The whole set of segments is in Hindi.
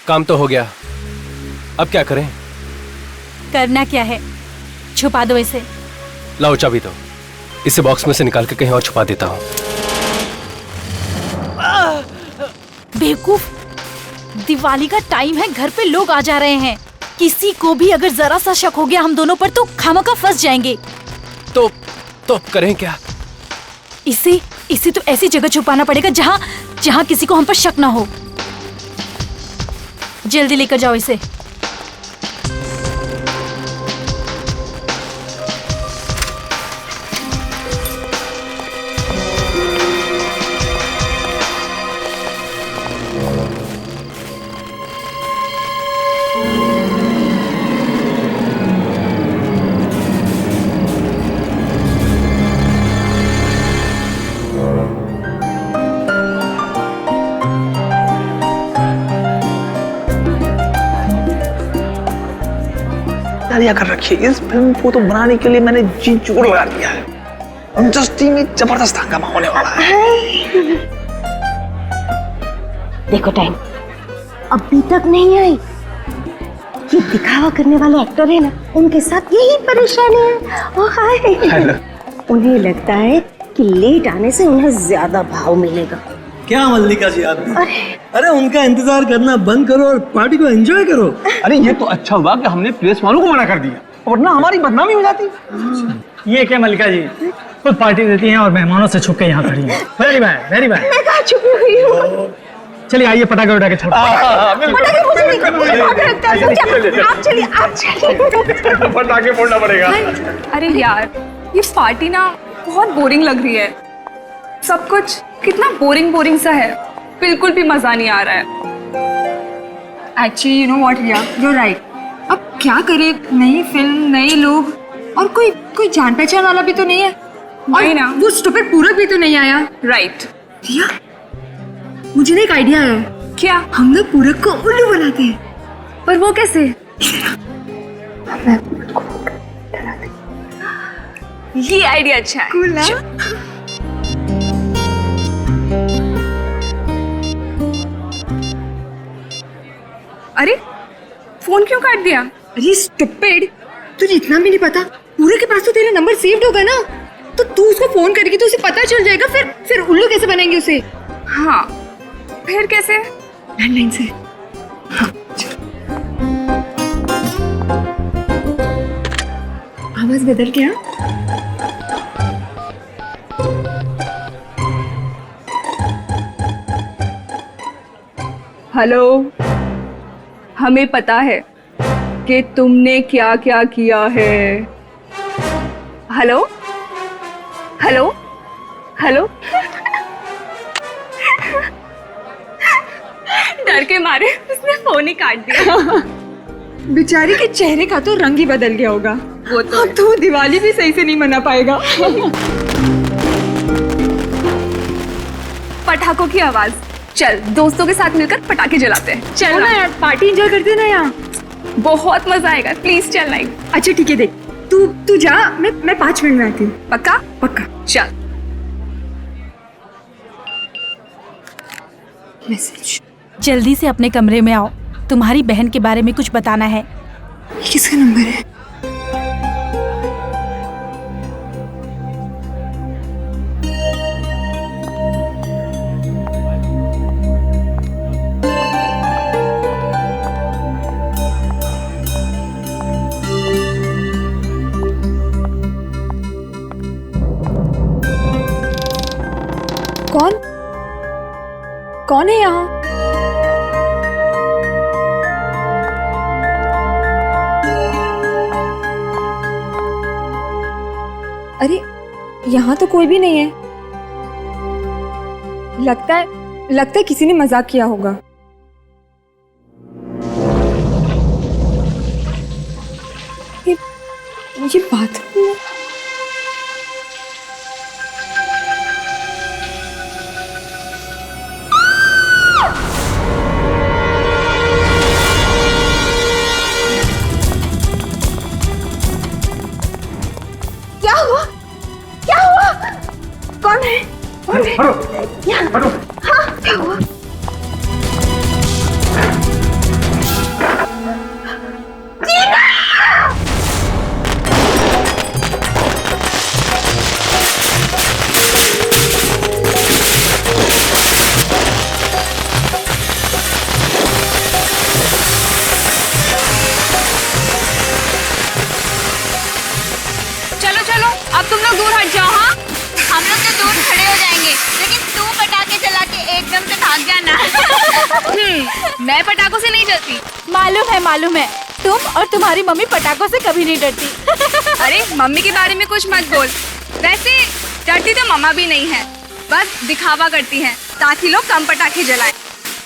काम तो हो गया, अब क्या करें? करना क्या है? छुपा दो इसे। लाओ चाबी दो, इसे बॉक्स में से निकाल के कहीं और छुपा देता हूँ। बेवकूफ, दिवाली का टाइम है, घर पे लोग आ जा रहे हैं। किसी को भी अगर जरा सा शक हो गया हम दोनों पर तो खामखा फंस जाएंगे। तो करें क्या? इसे तो ऐसी जगह छुपाना पड़ेगा जहाँ किसी को हम पर शक ना हो। जल्दी लेकर जाओ इसे। तैयारियां कर रखी है। इस फिल्म को तो बनाने के लिए मैंने जी जोड़ लगा दिया है। इंडस्ट्री में जबरदस्त हंगामा होने वाला है। देखो टाइम अभी तक नहीं आई। ये दिखावा करने वाले एक्टर है ना, उनके साथ यही परेशानी है। ओ हाय, उन्हें लगता है कि लेट आने से उन्हें ज्यादा भाव मिलेगा। क्या मल्लिका जी आप? अरे उनका इंतजार करना बंद करो और पार्टी को एंजॉय करो। अरे ये तो अच्छा हुआ कि हमने प्रेस वालों को मना कर दिया, वरना हमारी बदनामी हो जाती। ये क्या मल्लिका जी, खुद पार्टी देती हैं और मेहमानों से छुप के यहाँ खड़ी हैं। Very bad, very bad. मैं कहाँ छुपी हुई हूँ? चलिए आइए पटाखे उठा के छोड़ो। पटाखे मुझे नहीं, मुझे बहुत लगता है। आप चलिए, आप चलिए। पटाखे फोड़ना पड़ेगा। अरे यार, ये पार्टी ना बहुत बोरिंग लग रही है। सब कुछ कितना बोरिंग सा है, बिल्कुल भी मजा नहीं आ रहा है। Actually you know what Riya, you right. अब क्या करे, नई फिल्म, नए लोग और कोई जान पहचान वाला भी तो नहीं है। वही ना, वो स्टूपिड पूरक भी तो नहीं आया। राइट रिया, मुझे ना एक आइडिया है। क्या? हम लोग पूरक को उल्लू बनाते हैं। पर वो कैसे? ये आइडिया अच्छा है। कूल ना? अरे फोन क्यों काट दिया? अरे स्टूपिड, तुझे इतना भी नहीं पता? पूरे के पास तो तेरा नंबर सेव्ड होगा ना, तो तू उसको फोन करेगी तो उसे पता चल जाएगा। फिर उल्लू कैसे बनाएंगे उसे? हाँ, फिर कैसे? लैंडलाइन से। हाँ, आवाज बदल गया। हेलो, हमें पता है कि तुमने क्या क्या किया है। Hello hello hello. डर के मारे उसने फोन ही काट दिया। बेचारी के चेहरे का तो रंग ही बदल गया होगा। वो तो अब तो दिवाली भी सही से नहीं मना पाएगा। पटाखों की आवाज। चल दोस्तों के साथ मिलकर पटाखे जलाते हैं। चल ना यार, पार्टी एंजॉय करते ना यार, बहुत मजा आएगा। प्लीज चल नाइट। अच्छा ठीक है, देख तू जा, मैं 5 मिनट में आती हूँ। पक्का? पक्का। चल। मैसेज। जल्दी से अपने कमरे में आओ, तुम्हारी बहन के बारे में कुछ बताना है। ये किसका नंबर है? कौन है यहाँ? अरे यहाँ तो कोई भी नहीं है। लगता है किसी ने मजाक किया होगा। ये बात कौन है? हाँ, क्या हुआ? चलो अब तुम लोग दूर हट जाओ। हाँ हम लोग तो दूर खड़े हो जाएंगे, लेकिन तू पटाखे चला के एकदम से भाग जाना। मैं पटाखों से नहीं डरती। मालूम है तुम और तुम्हारी मम्मी पटाखों से कभी नहीं डरती। अरे मम्मी के बारे में कुछ मत बोल। वैसे डरती तो मम्मा भी नहीं है, बस दिखावा करती हैं ताकि लोग कम पटाखे जलाएं।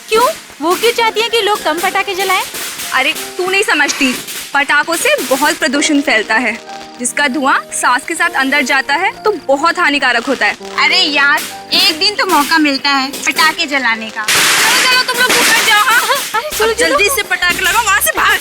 क्यों? वो क्यों चाहती है कि लोग कम पटाखे जलाएं? अरे तू नहीं समझती, पटाखों से बहुत प्रदूषण फैलता है, जिसका धुआं सांस के साथ अंदर जाता है तो बहुत हानिकारक होता है। अरे यार, एक दिन तो मौका मिलता है पटाखे जलाने का। चलो चलो तुम लोग दूर जाओ। हाँ अरे चलो जल्दी से पटाखे लगाओ, वहाँ से भाग।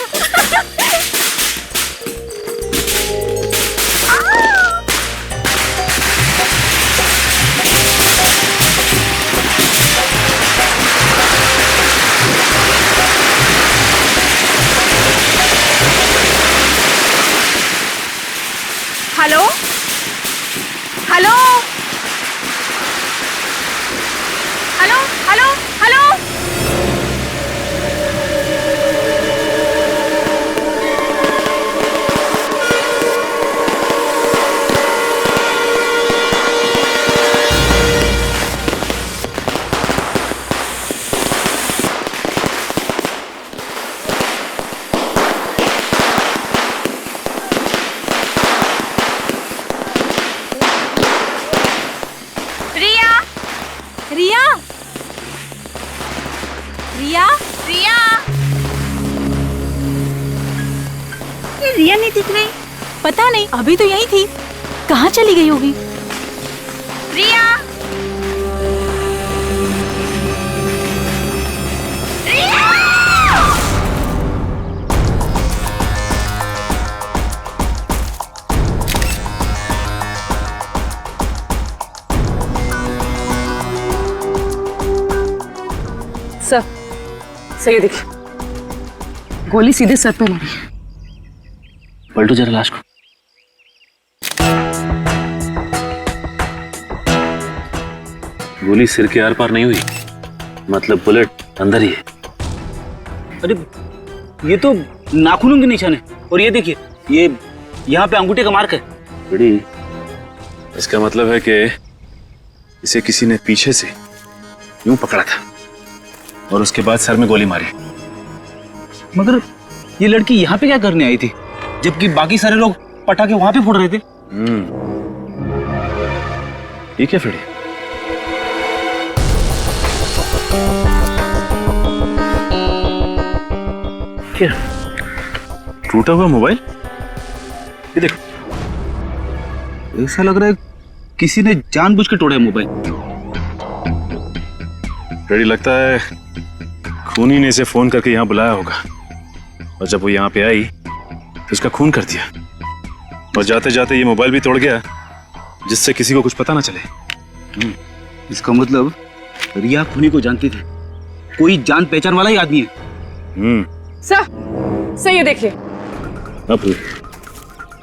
Hello hello hello hello hello. Riya Riya Riya, ये रिया नहीं दिख रही। पता नहीं, अभी तो यही थी, कहाँ चली गई होगी? रिया, सर ये देखिए, गोली सीधे सर पे मारी। पलटो जरा लाश को। गोली सिर के आर पार नहीं हुई, मतलब बुलेट अंदर ही है। अरे ये तो नाखूनों के निशान है, और ये देखिए, ये यहाँ पे अंगूठे का मार्क है। बड़ी, इसका मतलब है कि इसे किसी ने पीछे से यूं पकड़ा था और उसके बाद सर में गोली मारी। मगर ये लड़की यहाँ पे क्या करने आई थी, जबकि बाकी सारे लोग पटाखे वहां पे फोड़ रहे थे? ठीक है फिर। क्या टूटा हुआ मोबाइल? ये देखो, ऐसा लग रहा है किसी ने जानबूझ के तोड़ा है मोबाइल। रेडी लगता है खूनी ने इसे फोन करके यहाँ बुलाया होगा, और जब वो यहाँ पे आई तो उसका खून कर दिया, और जाते जाते ये मोबाइल भी तोड़ गया जिससे किसी को कुछ पता ना चले। इसका मतलब रिया खूनी को जानती थी, कोई जान पहचान वाला ही आदमी है। सर ये देखिए, अब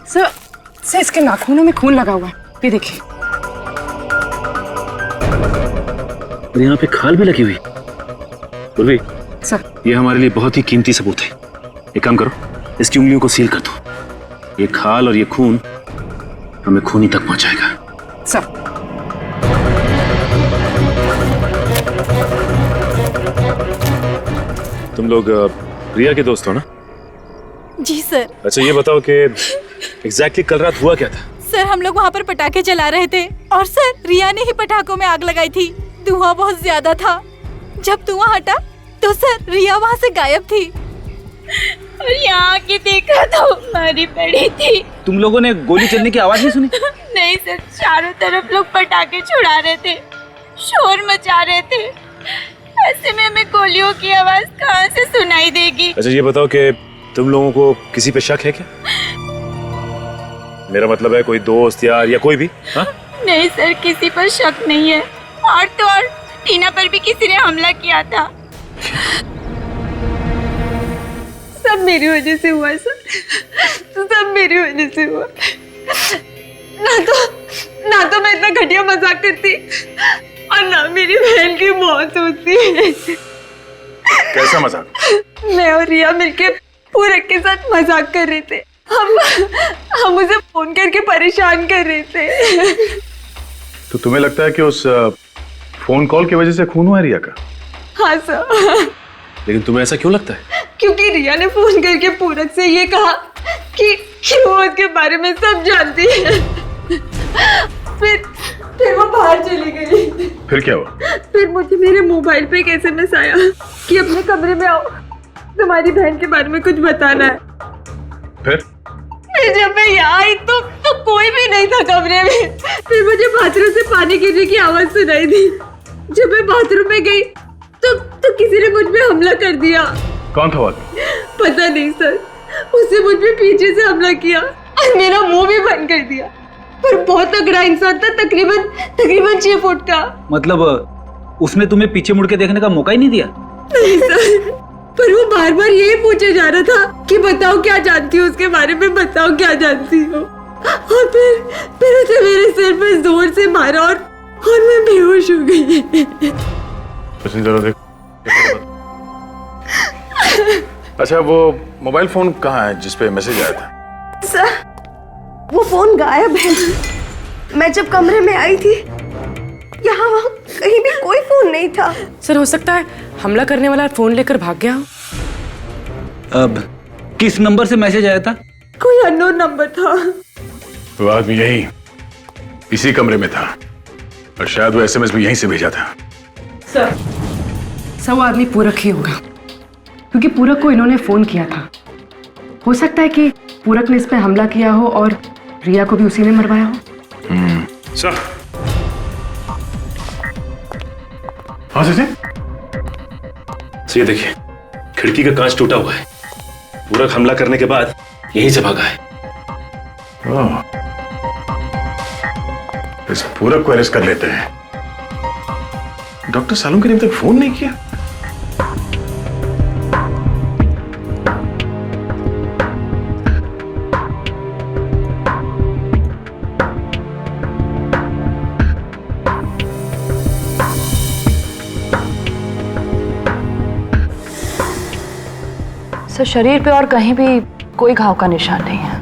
सर इसके नाखूनों में खून लगा हुआ है, ये देखिए। और यहाँ पे खाल भी लगी हुई। उर्वी, सर ये हमारे लिए बहुत ही कीमती सबूत है। एक काम करो, इसकी उंगलियों को सील कर दो। ये खाल और ये खून हमें खूनी तक पहुंचाएगा। सर तुम लोग रिया के दोस्त हो ना? जी सर। अच्छा ये बताओ कि एग्जैक्टली कल रात हुआ क्या था? सर हम लोग वहाँ पर पटाखे जला रहे थे, और सर रिया ने ही पटाखों में आग लगाई थी। धुआं बहुत ज्यादा था, जब धुआं हटा तो सर रिया वहाँ से गायब थी। और यहाँ के देखा तो मरी पड़ी थी। तुम लोगों ने गोली चलने की आवाज नहीं सुनी? नहीं सर, चारों तरफ लोग पटाखे छुड़ा रहे थे, शोर मचा रहे थे। ऐसे में हमें गोलियों की आवाज कहाँ से सुनाई देगी? अच्छा ये बताओ कि तुम लोगों को किसी पे शक है क्या? मेरा मतलब है कोई दोस्त यार या कोई भी? हाँ? नहीं सर, किसी पर शक नहीं है। और तो और टीना पर भी किसी ने हमला किया था। सब मेरी वजह से हुआ सर, सब मेरी वजह से हुआ। ना तो मैं इतना घटिया मजाक करती, और ना मेरी बहन की मौत होती। कैसा मजाक? मैं और रिया मिलके पूरक के साथ मजाक कर रहे थे। हम उसे फोन करके परेशान कर रहे थे। तो तुम्हें लगता है कि उस फोन कॉल की वजह से खून हुआ है रिया का? हाँ सर। लेकिन तुम्हें ऐसा क्यों लगता है? क्योंकि रिया ने फोन करके पूरक से ये कहा कि वो उसके बारे में सब जानती है। फिर वो बाहर चली गई। फिर क्या हुआ? फिर मुझे मेरे मोबाइल पे एक SMS आया कि अपने कमरे में आओ, तुम्हारी बहन के बारे में कुछ बताना है। फिर जब मैं यहाँ आई तो कोई भी नहीं था कमरे में। फिर मुझे बाथरूम से पानी गिरने की आवाज सुनाई दी। जब मैं बाथरूम में गई तो किसी ने मुझ पे हमला कर दिया। कौन था वो आदमी? पता नहीं सर, उसने मुझ पे पीछे से हमला किया और मेरा मुंह भी बंद कर दिया। पर बहुत तगड़ा इंसान था, तकरीबन 6 फुट का। मतलब उसने तुम्हें पीछे मुड़ के देखने का मौका ही नहीं दिया? नहीं सर, पर वो बार बार यही पूछे जा रहा था कि बताओ क्या जानती हो उसके बारे में, बताओ क्या जानती हो। और फिर उसे मेरे सिर पर जोर से मारा और मैं बेहोश हो गई। जरा देख। अच्छा, वो मोबाइल फोन कहाँ है जिसपे मैसेज आया था? सर, वो फोन गायब है। मैं जब कमरे में आई थी, यहाँ वहाँ कहीं भी कोई फोन नहीं था। सर, हो सकता है हमला करने वाला फोन लेकर भाग गया हो। अब किस नंबर से मैसेज आया था? कोई अननोन नंबर था। वो आदमी यही इसी कमरे में था और शायद वो SMS भी यहीं से भेजा था। सर, वो आदमी पूरक ही होगा, क्योंकि पूरक को इन्होंने फोन किया था। हो सकता है कि पूरक ने इस पे हमला किया हो और रिया को भी उसी ने मरवाया हो। सर, हाँ सर, ये देखिए, खिड़की का कांच टूटा हुआ है। पूरक हमला करने के बाद यहीं से भागा है। इस पूरक को अरेस्ट कर लेते हैं। डॉक्टर सालुंके ने अभी तक फोन नहीं किया। सर, शरीर पे और कहीं भी कोई घाव का निशान नहीं है।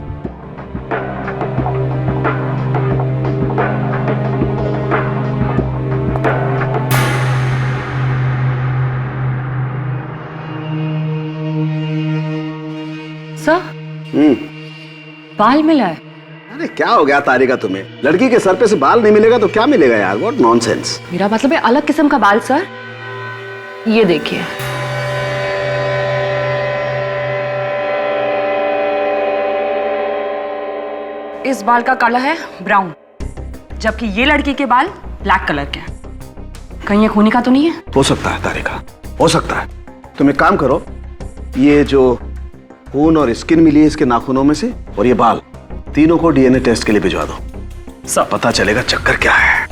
सर, बाल मिला है। अरे क्या हो गया तारिका तुम्हें? लड़की के सर पे से बाल नहीं मिलेगा तो क्या मिलेगा यार? What nonsense. मेरा मतलब है अलग किस्म का बाल सर। ये देखिए, इस बाल का कलर है ब्राउन, जबकि ये लड़की के बाल ब्लैक कलर के हैं। कहीं ये खूनी का तो नहीं है? हो सकता है तारिका, हो सकता है। तुम एक काम करो, ये जो खून और स्किन मिली है इसके नाखूनों में से और ये बाल, तीनों को DNA टेस्ट के लिए भिजवा दो। सब पता चलेगा चक्कर क्या है।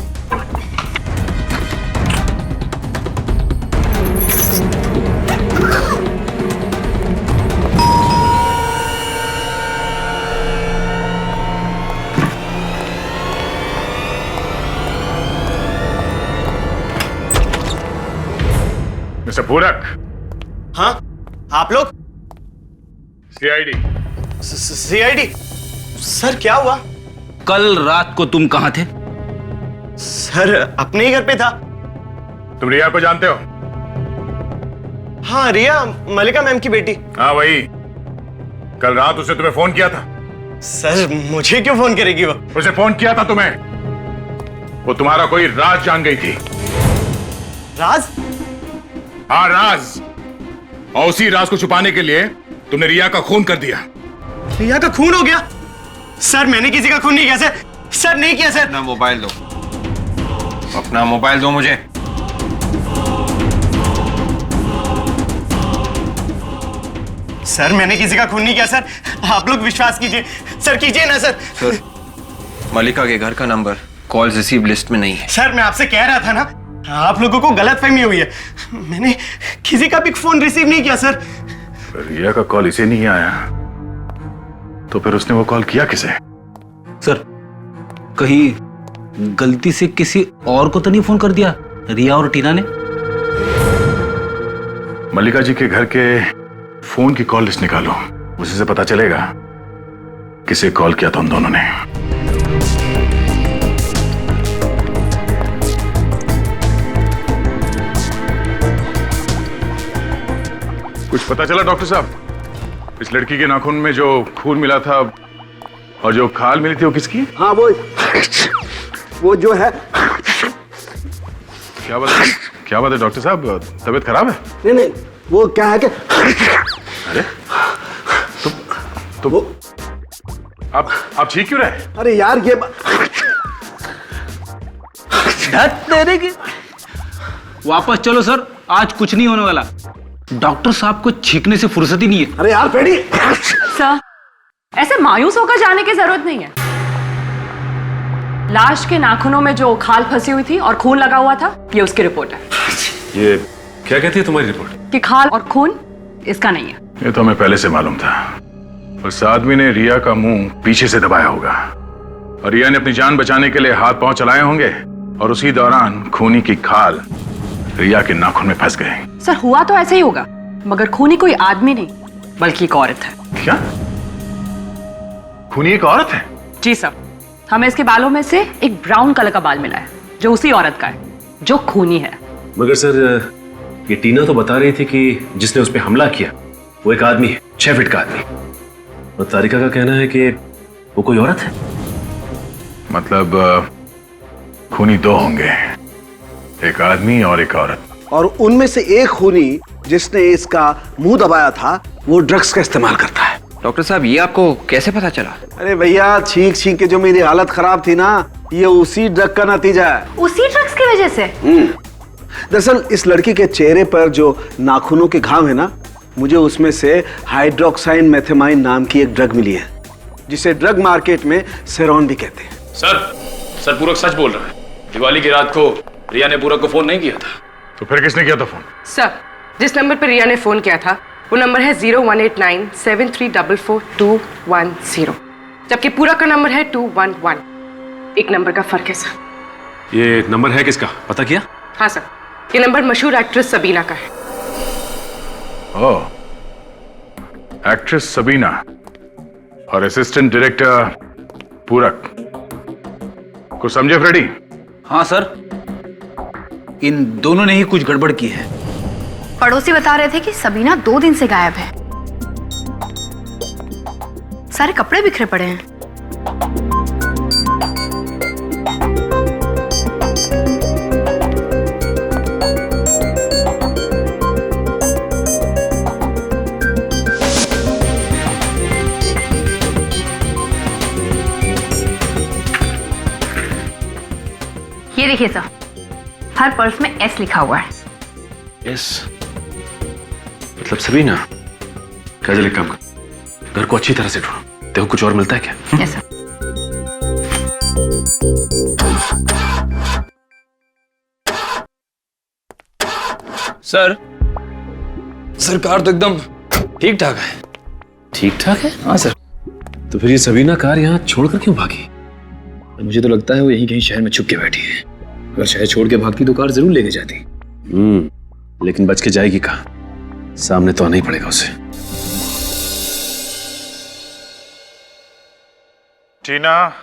मिस्टर पूरक। हाँ, आप लोग? CID। सर, क्या हुआ? कल रात को तुम कहां थे? सर, अपने ही घर पे था। तुम रिया को जानते हो? हाँ, रिया मलिका मैम की बेटी। हाँ वही। कल रात उसने तुम्हें फोन किया था। सर, मुझे क्यों फोन करेगी वो? उसे फोन किया था तुम्हें। वो तुम्हारा कोई राज जान गई थी। राज? हाँ, राज। और उसी राज को छुपाने के लिए तुमने रिया का खून कर दिया। रिया का खून हो गया? सर, मैंने किसी का खून नहीं किया सर। सर, नहीं किया सर। अपना मोबाइल दो, अपना मोबाइल दो मुझे। सर, मैंने किसी का खून नहीं किया सर। आप लोग विश्वास कीजिए सर, कीजिए ना सर। सर, मलिका के घर का नंबर कॉल रिसीव लिस्ट में नहीं है। सर, मैं आपसे कह रहा था ना, आप लोगों को गलतफहमी हुई है। मैंने किसी का भी फोन रिसीव नहीं किया सर। रिया का कॉल इसे नहीं आया तो फिर उसने वो कॉल किया किसे? सर, कहीं गलती से किसी और को तो नहीं फोन कर दिया रिया और टीना ने? मल्लिका जी के घर के फोन की कॉल लिस्ट निकालो, उसी से पता चलेगा किसे कॉल किया था उन दोनों ने? कुछ पता चला डॉक्टर साहब? इस लड़की के नाखून में जो खून मिला था और जो खाल मिली थी वो किसकी? हाँ वो जो है। क्या बात है डॉक्टर साहब, तबीयत खराब है? नहीं, वो क्या है कि अरे तो आप ठीक क्यों रहे? अरे यार ये तेरे की वापस चलो सर, आज कुछ नहीं होने वाला। डॉक्टर साहब को छींकने से फुर्सत ही नहीं है। अरे यार पेड़ी। सर, ऐसे मायूस होकर जाने की जरूरत नहीं है। लाश के नाखूनों में जो खाल फंसी हुई थी और खून लगा हुआ था, ये उसकी रिपोर्ट है। ये क्या कहती है तुम्हारी रिपोर्ट? कि खाल और खून इसका नहीं है। ये तो हमें पहले से मालूम था। उस आदमी ने रिया का मुंह पीछे से दबाया होगा और रिया ने अपनी जान बचाने के लिए हाथ पांव चलाए होंगे और उसी दौरान खूनी की खाल रिया के नाखून में फंस गए। सर, हुआ तो ऐसे ही होगा, मगर खूनी कोई आदमी नहीं बल्कि एक औरत है। क्या? खूनी एक औरत है? जी सर, हमें इसके बालों में से एक ब्राउन कलर का बाल मिला है जो उसी औरत का है जो खूनी है। मगर सर, ये टीना तो बता रही थी कि जिसने उस पर हमला किया वो एक आदमी है, 6 फीट का आदमी, और तारिका का कहना है कि वो कोई औरत है। मतलब खूनी 2 होंगे, एक आदमी और एक औरत। और उनमें से एक खूनी जिसने इसका मुंह दबाया था वो ड्रग्स का इस्तेमाल करता है। डॉक्टर साहब, ये आपको कैसे पता चला? अरे भैया, छींक छींक के जो मेरी हालत खराब थी ना, ये उसी ड्रग का नतीजा है। उसी ड्रग्स की वजह से? दरअसल इस लड़की के चेहरे पर जो नाखूनों के घाव है ना, मुझे उसमें से हाइड्रोक्साइन मेथेमाइन नाम की एक ड्रग मिली है, जिसे ड्रग मार्केट में सेरोन भी कहते हैं। सर पूरक सच बोल रहा है। दिवाली की रात को रिया ने पूरक को फोन नहीं किया था। तो फिर किसने किया था फोन? सर, जिस नंबर पर रिया ने फोन किया था वो नंबर है 018973442210, जबकि पूरक का नंबर है 211। एक नंबर का फर्क है सर। ये नंबर है किसका, पता किया? हाँ सर, ये नंबर मशहूर एक्ट्रेस सबीना का है। ओह, एक्ट्रेस सबीना और असिस्टेंट डायरेक्टर पूरक। कुछ समझे फ्रेडी? हाँ सर, इन दोनों ने ही कुछ गड़बड़ की है। पड़ोसी बता रहे थे कि सबीना 2 दिन से गायब है। सारे कपड़े बिखरे पड़े हैं। ये देखिए सर, हर पर्स में एस लिखा हुआ है। एस मतलब सबीना। क्या एक काम कर, घर को अच्छी तरह से ढूंढो, देखो कुछ और मिलता है क्या? यस सर, सरकार तो एकदम ठीक ठाक है। ठीक ठाक है? हाँ सर। तो फिर ये सबीना कार यहाँ छोड़कर क्यों भागी? मुझे तो लगता है वो यहीं कहीं शहर में छुप के बैठी है। अगर शहर छोड़ के भागती तो कार जरूर लेके जाती। लेकिन बच के जाएगी कहाँ? सामने तो आना ही पड़ेगा उसे। टीना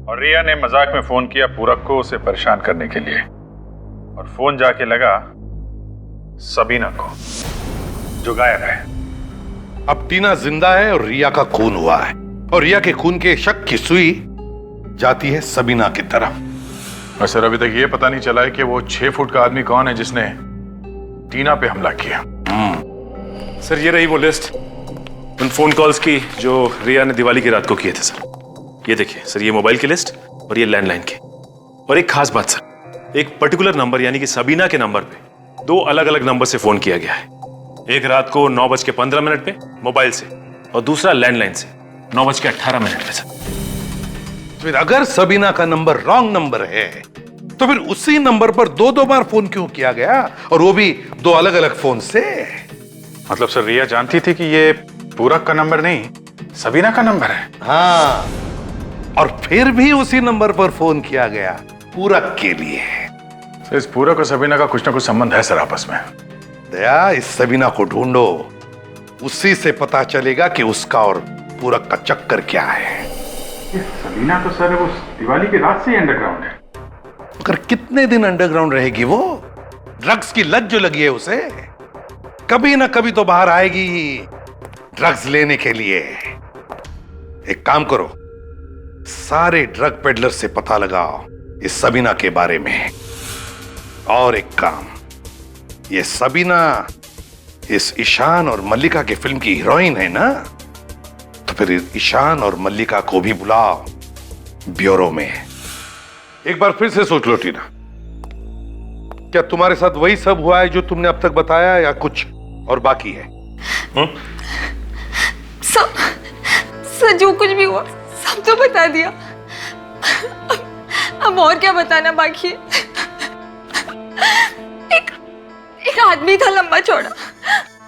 और रिया ने मजाक में फोन किया पूरक को उसे परेशान करने के लिए, और फोन जाके लगा सबीना को, जो गायब है। अब टीना जिंदा है और रिया का खून हुआ है, और रिया के खून के शक की सुई जाती है सबीना की तरफ। और सर, अभी तक ये पता नहीं चला है कि वो 6 फुट का आदमी कौन है जिसने टीना पे हमला किया। सर, ये रही वो लिस्ट उन फोन कॉल्स की जो रिया ने दिवाली की रात को किए थे सर। ये देखिए सर, ये मोबाइल की लिस्ट और ये लैंडलाइन की। और एक खास बात सर, एक पर्टिकुलर नंबर यानी कि सबीना के नंबर पे 2 अलग अलग नंबर से फोन किया गया है। एक रात को 9:15 पे मोबाइल से, और दूसरा लैंडलाइन से 9:18 पे सर। फिर अगर सबीना का नंबर रॉन्ग नंबर है तो फिर उसी नंबर पर 2-2 बार फोन क्यों किया गया, और वो भी 2 अलग अलग फोन से? मतलब सर, रिया जानती थी कि ये पूरक का नंबर नहीं सबीना का नंबर है। हाँ, और फिर भी उसी नंबर पर फोन किया गया पूरक के लिए। तो इस पूरक और सबीना का कुछ ना कुछ संबंध है सर आपस में। दया, इस सबीना को ढूंढो, उसी से पता चलेगा कि उसका और पूरक का चक्कर क्या है। सबीना तो सर वो दिवाली की रात से ही अंडरग्राउंड है। मगर कितने दिन अंडरग्राउंड रहेगी वो? ड्रग्स की लत जो लगी है उसे, कभी ना कभी तो बाहर आएगी ही ड्रग्स लेने के लिए। एक काम करो, सारे ड्रग पेडलर से पता लगाओ इस सबीना के बारे में। और एक काम, ये सबीना इस ईशान और मल्लिका के फिल्म की हीरोइन है ना, तो फिर ईशान और मल्लिका को भी बुलाओ ब्यूरो में। एक बार फिर से सोच लो टीना, क्या तुम्हारे साथ वही सब हुआ है जो तुमने अब तक बताया, या कुछ और बाकी है? सब जो कुछ भी हुआ सब तो बता दिया। अब और क्या बताना बाकी है? एक आदमी था लंबा चौड़ा,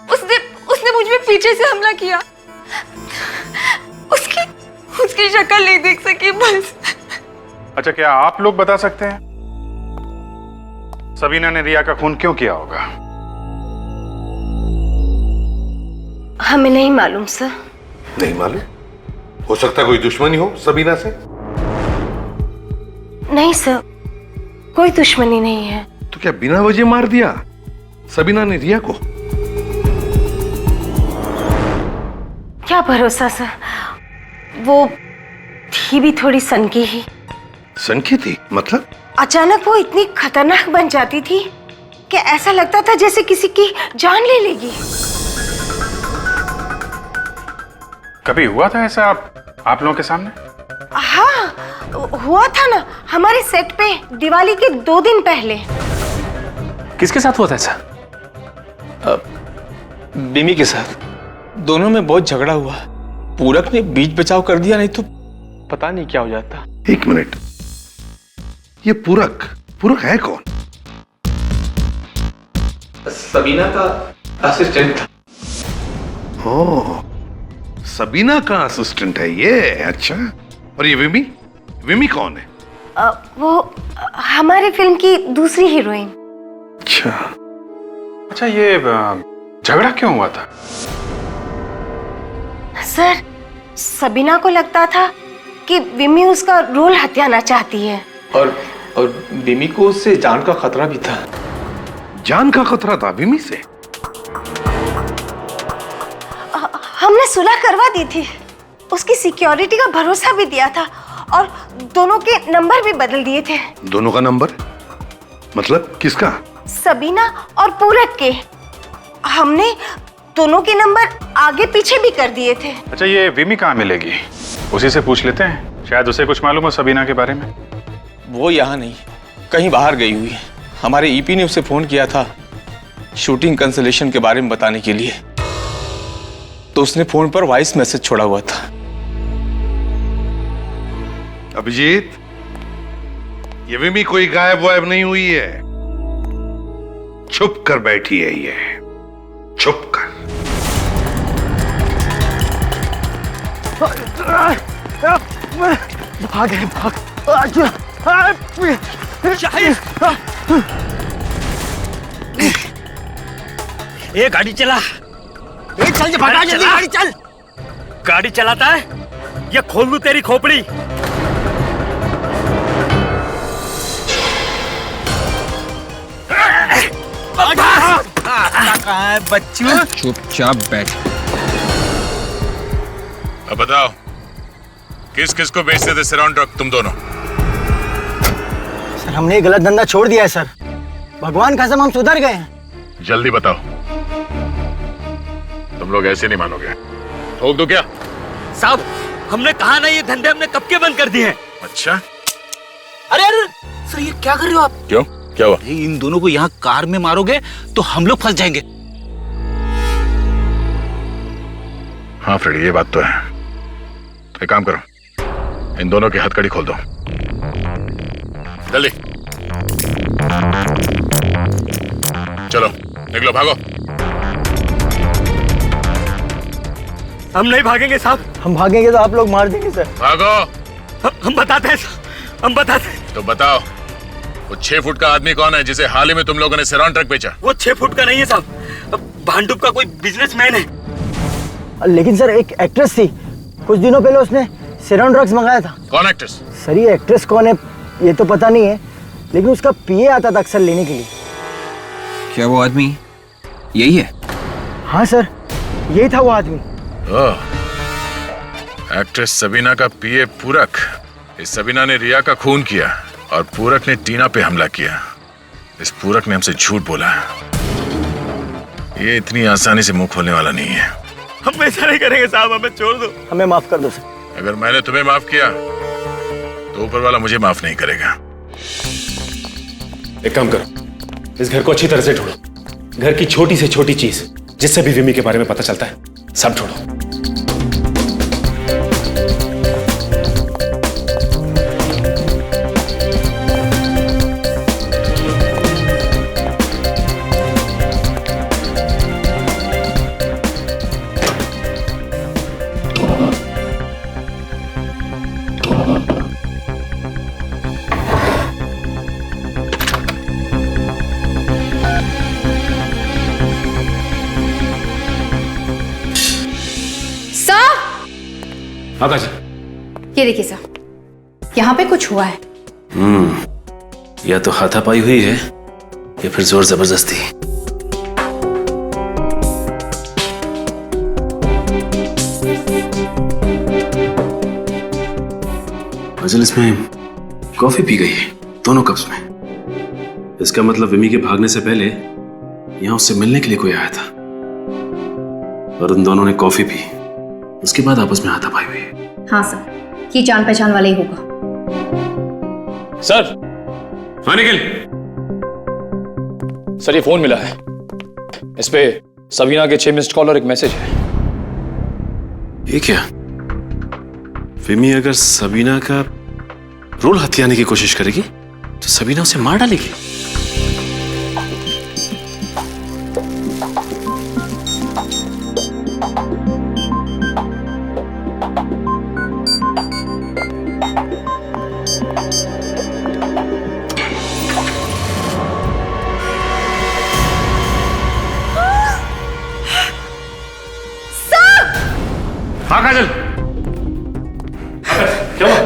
उसने मुझ में पीछे से हमला किया। उसकी शक्ल नहीं देख सकी बस। अच्छा, क्या आप लोग बता सकते हैं सबीना ने रिया का खून क्यों किया होगा? हमें नहीं मालूम सर। नहीं मालूम? हो सकता है कोई दुश्मनी हो सबीना से? नहीं सर, कोई दुश्मनी नहीं है। तो क्या बिना वजह मार दिया सबीना ने रिया को? क्या भरोसा सर, वो थी भी थोड़ी सनकी ही। सनकी थी मतलब? अचानक वो इतनी खतरनाक बन जाती थी कि ऐसा लगता था जैसे किसी की जान ले लेगी। कभी हुआ था ऐसा आप लोगों के सामने? हाँ, हुआ था ना, हमारे सेट पे दिवाली के 2 दिन पहले। किसके साथ हुआ था ऐसा? बिमी के साथ। दोनों में बहुत झगड़ा हुआ। पूरक ने बीच बचाव कर दिया, नहीं तो पता नहीं क्या हो जाता। एक मिनट, ये पूरक है कौन? सबीना का असिस्टेंट था। ओह, सबीना का असिस्टेंट है ये। अच्छा, और ये विमी कौन है? वो हमारे फिल्म की दूसरी हीरोइन। अच्छा, ये झगड़ा क्यों हुआ था? सर, सबीना को लगता था कि विमी उसका रोल हथियाना चाहती है। और विमी को उससे जान का खतरा भी था। जान का खतरा था विमी से? हमने सुलह करवा दी थी, उसकी सिक्योरिटी का भरोसा भी दिया था और दोनों के नंबर भी बदल दिए थे। दोनों का नंबर मतलब किसका? सबीना और पूरक के। हमने दोनों के नंबर आगे पीछे भी कर दिए थे। अच्छा, ये विमी कहाँ मिलेगी? उसी से पूछ लेते हैं, शायद उसे कुछ मालूम हो सबीना के बारे में। वो यहाँ नहीं, कहीं बाहर गई हुई है। हमारे ईपी ने उसे फोन किया था शूटिंग कैंसलेशन के बारे में बताने के लिए, तो उसने फोन पर वॉइस मैसेज छोड़ा हुआ था। अभिजीत, ये विमी कोई गायब वायब नहीं हुई है, छुप कर बैठी है ये, छुप कर। भाग। ये गाड़ी चला। चल भगा जल्दी, गाड़ी चल। गाड़ी चलाता है या खोल लूं तेरी खोपड़ी? कहाँ है बच्चू? चुपचाप बैठ। अब बताओ, किस किस को बेचते थे सिरौन ड्रग तुम दोनों? सर, हमने ये गलत धंधा छोड़ दिया है सर। भगवान कसम हम सुधर गए हैं। जल्दी बताओ, तुम लोग ऐसे नहीं मानोगे। ठोक दो क्या? साहब, हमने कहा ना ये धंधे हमने कब के बंद कर दिए हैं। अच्छा, अरे सर, ये क्या कर रहे हो आप? क्यों, क्या हुआ? इन दोनों को यहाँ कार में मारोगे तो हम लोग फंस जाएंगे। हाँ फ्रेडी, ये बात तो है। तो एक काम करो, इन दोनों की हथकड़ी खोल दो जल्दी। चलो निकलो, भागो। हम नहीं भागेंगे साहब। हम भागेंगे तो आप लोग मार देंगे सर। भागो। हम बताते हैं साहब, हम बताते हैं। तो बताओ, वो 6 फुट का आदमी कौन है जिसे हाल ही में तुम लोगों ने सिरौन ट्रक बेचा? वो 6 फुट का नहीं है साहब, भांडुप का कोई बिजनेसमैन है। लेकिन सर, एक एक्ट्रेस थी, कुछ दिनों पहले उसने सेरॉन ड्रग्स मंगाया था। कौन एक्ट्रेस? सर ये एक्ट्रेस कौन है ये तो पता नहीं है, लेकिन उसका पीए आता था अक्सर लेने के लिए। क्या वो आदमी यही है? हाँ सर, यही था वो आदमी। एक्ट्रेस सबीना का पीए पूरक। इस सबीना ने रिया का खून किया और पूरक ने टीना पे हमला किया। इस पूरक ने हमसे झूठ बोला। ये इतनी आसानी से मुंह खोलने वाला नहीं है। हम ऐसा नहीं करेंगे साहब, हमें छोड़ दो। हमें माफ कर दो सर। अगर मैंने तुम्हें माफ किया तो ऊपर वाला मुझे माफ नहीं करेगा। एक काम करो, इस घर को अच्छी तरह से ढूंढो। घर की छोटी से छोटी चीज जिससे भी विमी के बारे में पता चलता है सब ढूंढो। आकाश, ये देखिए सर, यहाँ पे कुछ हुआ है। या तो हाथापाई हुई है या फिर जोर जबरदस्ती। असल इसमें कॉफी पी गई है दोनों कप्स में। इसका मतलब विमी के भागने से पहले यहां उससे मिलने के लिए कोई आया था और उन दोनों ने कॉफी पी, उसके बाद आपस में हाथापाई हुई। हाँ सर, ये जान पहचान वाला ही होगा। सर। हाँ निखिल। सर ये फोन मिला है, इस पे सबीना के 6 मिस्ड कॉल और एक मैसेज है। ये क्या? विमी अगर सबीना का रोल हथियाने की कोशिश करेगी तो सबीना उसे मार डालेगी। हाँ काजल, क्या हुआ?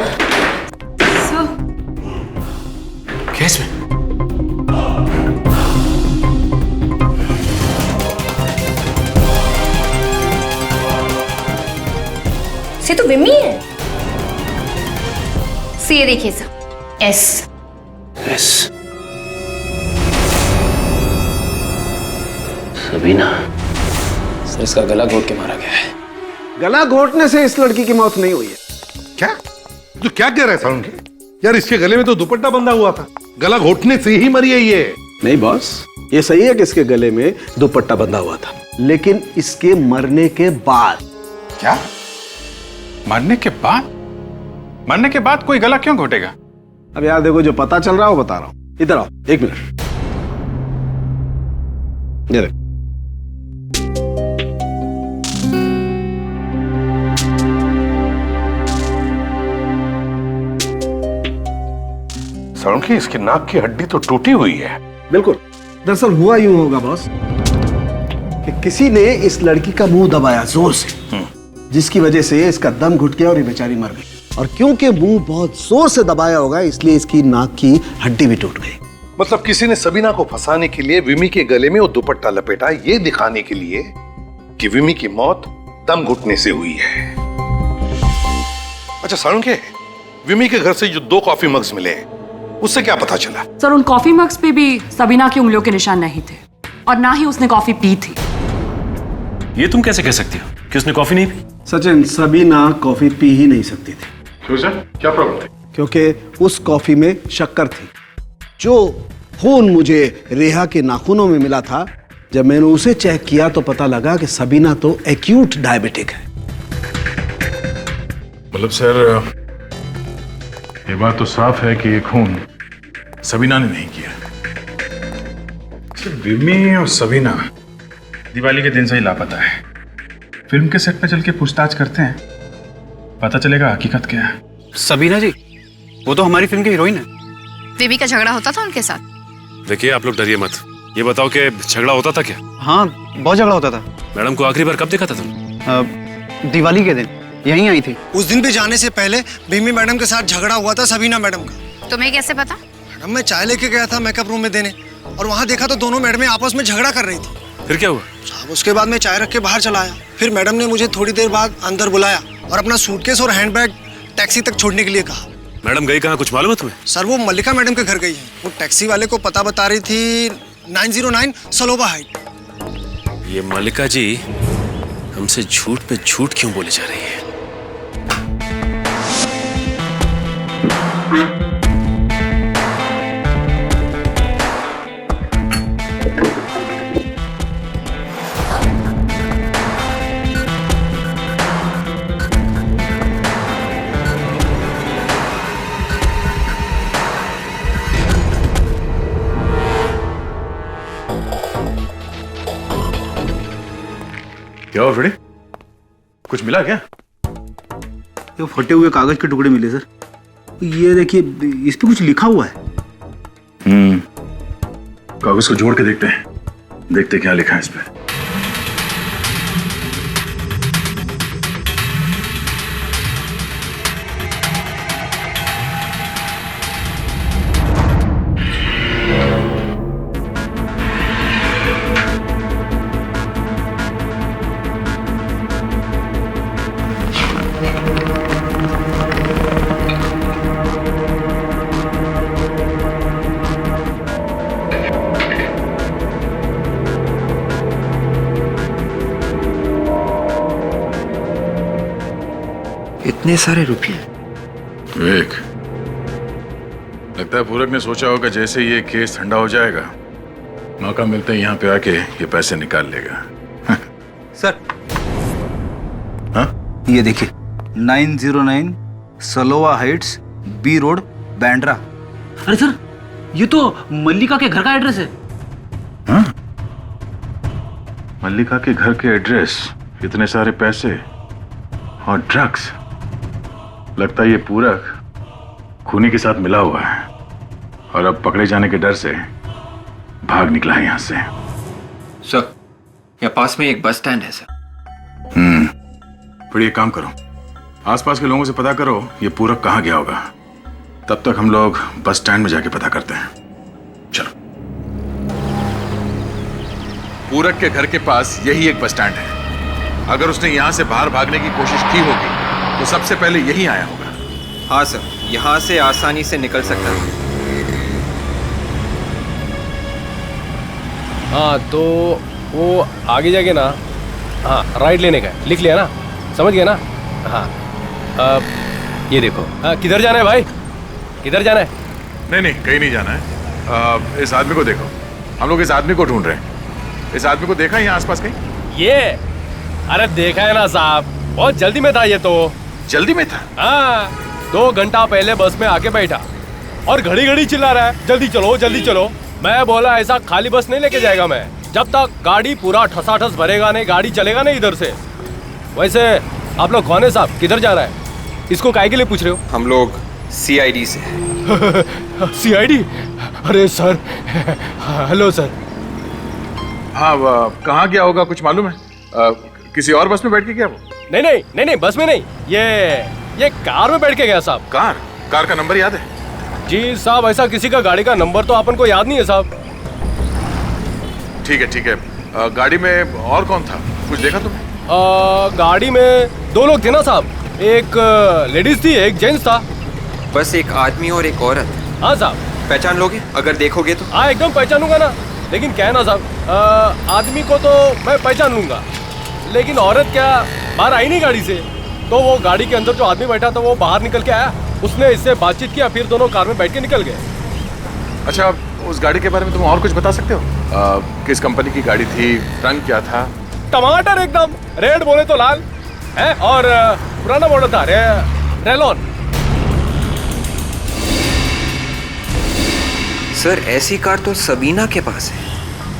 क्या इसमें? से तो विमी है। से ये देखिए सर, एस। सबीना। सर इसका गला घोट के मारा गया है। गला घोटने से इस लड़की की मौत नहीं हुई है। क्या तू क्या कह रहा है साउंड? यार इसके गले में तो दुपट्टा बंधा हुआ था, गला घोटने से ही मरी है ये। नहीं बॉस, ये सही है कि इसके गले में दुपट्टा बंधा हुआ था, लेकिन इसके मरने के बाद। क्या? मरने के बाद? मरने के बाद कोई गला क्यों घोटेगा? अब यार देखो, जो पता चल रहा है वो बता रहा हूं। इधर आओ, 1 मिनट। ये देखो, साउंड इसकी नाक की हड्डी तो टूटी हुई है। बिल्कुल। दरअसल हुआ यूं होगा बॉस कि किसी ने इस लड़की का मुंह दबाया जोर से, जिसकी वजह से इसका दम घुट गया और ये बेचारी मर गई। और क्योंकि मुंह बहुत जोर से दबाया होगा, इसलिए इसकी नाक की हड्डी भी टूट गई। मतलब किसी ने सबीना को फंसाने के लिए विमी के गले में वो दुपट्टा लपेटा, ये दिखाने के लिए कि विमी की मौत दम घुटने से हुई है। अच्छा साउंड, विमी के घर से जो 2 कॉफी मग्स मिले उससे क्या पता चला? सर उन कॉफी मग्स पे भी सबीना की उंगलियों के निशान नहीं थे और ना ही उसने कॉफी पी थी। ये तुम कैसे कह सकती हो कि उसने कॉफी नहीं पी? सचिन, सबीना कॉफी पी ही नहीं सकती थी। क्यों सर, क्या प्रॉब्लम थी? क्योंकि उस कॉफी में शक्कर थी। जो खून मुझे रेहा के नाखूनों में मिला था, जब मैंने उसे चेक किया तो पता लगा कि सबीना तो एक्यूट डायबिटिक है। मतलब सर, ये बात तो साफ है कि ये खून सबीना ने नहीं किया। सिर्फ विमी और सबीना दिवाली के दिन से ही लापता है। फिल्म के सेट पे चल के पूछताछ करते हैं, पता चलेगा हकीकत क्या है। सबीना जी, वो तो हमारी फिल्म की हीरोइन है। विमी का झगड़ा होता था उनके साथ। देखिए आप लोग डरिए मत, ये बताओ कि झगड़ा होता था क्या? हाँ, बहुत झगड़ा होता था। मैडम को आखिरी बार कब देखा था तुम? दिवाली के दिन। यहीं आई थी। उस दिन भी जाने से पहले भीमी मैडम के साथ झगड़ा हुआ था सबीना मैडम का। तुम्हें कैसे पता? मैडम मैं चाय लेके गया था मेकअप रूम में देने और वहाँ देखा तो दोनों मैडमें आपस में झगड़ा कर रही थी। फिर क्या हुआ? साहब उसके बाद मैं चाय रख के बाहर चला आया। फिर मैडम ने मुझे थोड़ी देर बाद अंदर बुलाया और अपना सूटकेस और हैंडबैग टैक्सी तक छोड़ने के लिए कहा। मैडम गई कहाँ, कुछ मालूम है तुम्हें? सर वो मल्लिका मैडम के घर गई है। वो टैक्सी वाले को पता बता रही थी 909 सलोबा हाइट। ये मल्लिका जी हमसे झूठ पे झूठ क्यों बोले जा रही है? क्या हुआ फ्रेडी? कुछ मिला क्या? ये फटे हुए कागज के टुकड़े मिले सर। ये देखिए, इस पे कुछ लिखा हुआ है। कागज को जोड़ के देखते क्या लिखा है इस पे। इतने सारे रुपये? विवेक, लगता है पूरक ने सोचा होगा जैसे ये केस ठंडा हो जाएगा मौका मिलते ही यहाँ पे आके ये पैसे निकाल लेगा। सर हाँ? ये देखिए 909 सलोवा हाइट्स, बी रोड, बैंड्रा। अरे सर, ये तो मल्लिका के घर का एड्रेस है। हाँ? मल्लिका के घर के एड्रेस, इतने सारे पैसे और ड्रग्स। लगता है ये पूरक खूनी के साथ मिला हुआ है और अब पकड़े जाने के डर से भाग निकला है यहाँ से। सर, यहाँ पास में एक बस स्टैंड है सर। फिर ये काम करो, आसपास के लोगों से पता करो ये पूरक कहाँ गया होगा। तब तक हम लोग बस स्टैंड में जाके पता करते हैं। चलो। पूरक के घर के पास यही एक बस स्टैंड है। अगर उसने यहाँ से बाहर भागने की कोशिश की होगी तो सबसे पहले यही आया होगा। हाँ सर, यहाँ से आसानी से निकल सकता है। हाँ तो वो आगे जाके ना, हाँ राइट लेने का है, लिख लिया ना, समझ गया ना? हाँ ये देखो, किधर जाना है भाई, किधर जाना है? नहीं कहीं नहीं जाना है। इस आदमी को देखो, हम लोग इस आदमी को ढूंढ रहे हैं। इस आदमी को देखा है यहाँ आसपास कहीं? ये अरे देखा है ना साहब, बहुत जल्दी में था ये तो। जल्दी में था? हाँ, 2 घंटा पहले बस में आके बैठा और घड़ी घड़ी चिल्ला रहा है जल्दी चलो जल्दी चलो। मैं बोला ऐसा खाली बस नहीं लेके जाएगा मैं, जब तक गाड़ी पूरा ठसाठस भरेगा नहीं, गाड़ी चलेगा नहीं इधर से। वैसे आप लोग कौन है साहब, किधर जा रहा है? इसको काहे के लिए पूछ रहे हो? हम लोग CID से। CID? अरे सर, हेलो सर। हाँ, कहाँ गया होगा कुछ मालूम है? किसी और बस में बैठ के गया वो? नहीं बस में नहीं, ये कार में बैठ के गया साहब। कार का नंबर याद है? जी साहब, ऐसा किसी का गाड़ी का नंबर तो अपन को याद नहीं है साहब। ठीक है। गाड़ी में और कौन था, कुछ देखा तुमने? गाड़ी में 2 लोग थे ना साहब, एक लेडीज थी एक जेंट्स था। बस एक आदमी और एक औरत। हाँ साहब। पहचान लोगे अगर देखोगे तो? हाँ एकदम पहचानूंगा ना, लेकिन क्या है ना साहब, आदमी को तो मैं पहचान लूंगा, लेकिन औरत क्या बाहर आई नहीं गाड़ी से। तो वो गाड़ी के अंदर जो आदमी बैठा था वो बाहर निकल के आया, उसने इससे बातचीत किया, फिर दोनों कार में बैठ के निकल गए। अच्छा, उस गाड़ी के बारे में तुम और कुछ बता सकते हो? किस कंपनी की गाड़ी थी, रंग क्या था? टमाटर एकदम, रेड बोले तो लाल है, और पुराना मॉडल था रेलॉन। सर ऐसी कार तो सबीना के पास है,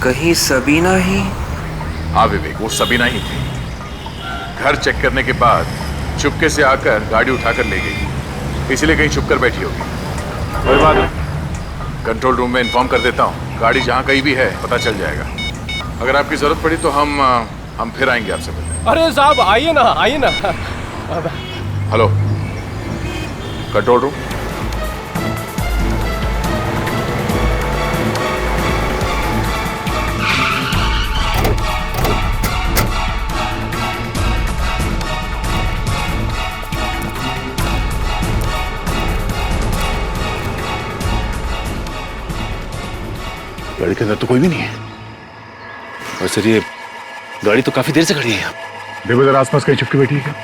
कहीं सबीना ही? हाँ विवेक, वो सबीना ही थी। घर चेक करने के बाद चुपके से आकर गाड़ी उठाकर ले गई, इसलिए कहीं छुपकर बैठी होगी। कोई बात नहीं, कंट्रोल रूम में इन्फॉर्म कर देता हूँ, गाड़ी जहाँ कहीं भी है पता चल जाएगा। अगर आपकी जरूरत पड़ी तो हम फिर आएंगे आपसे मिलने। अरे साहब आइए ना हेलो, कंट्रोल रूम। गाड़ी के अंदर तो कोई भी नहीं है। और सर ये गाड़ी तो काफी देर से खड़ी है यहाँ। देखो जरा आसपास कहीं छुपके बैठी है क्या?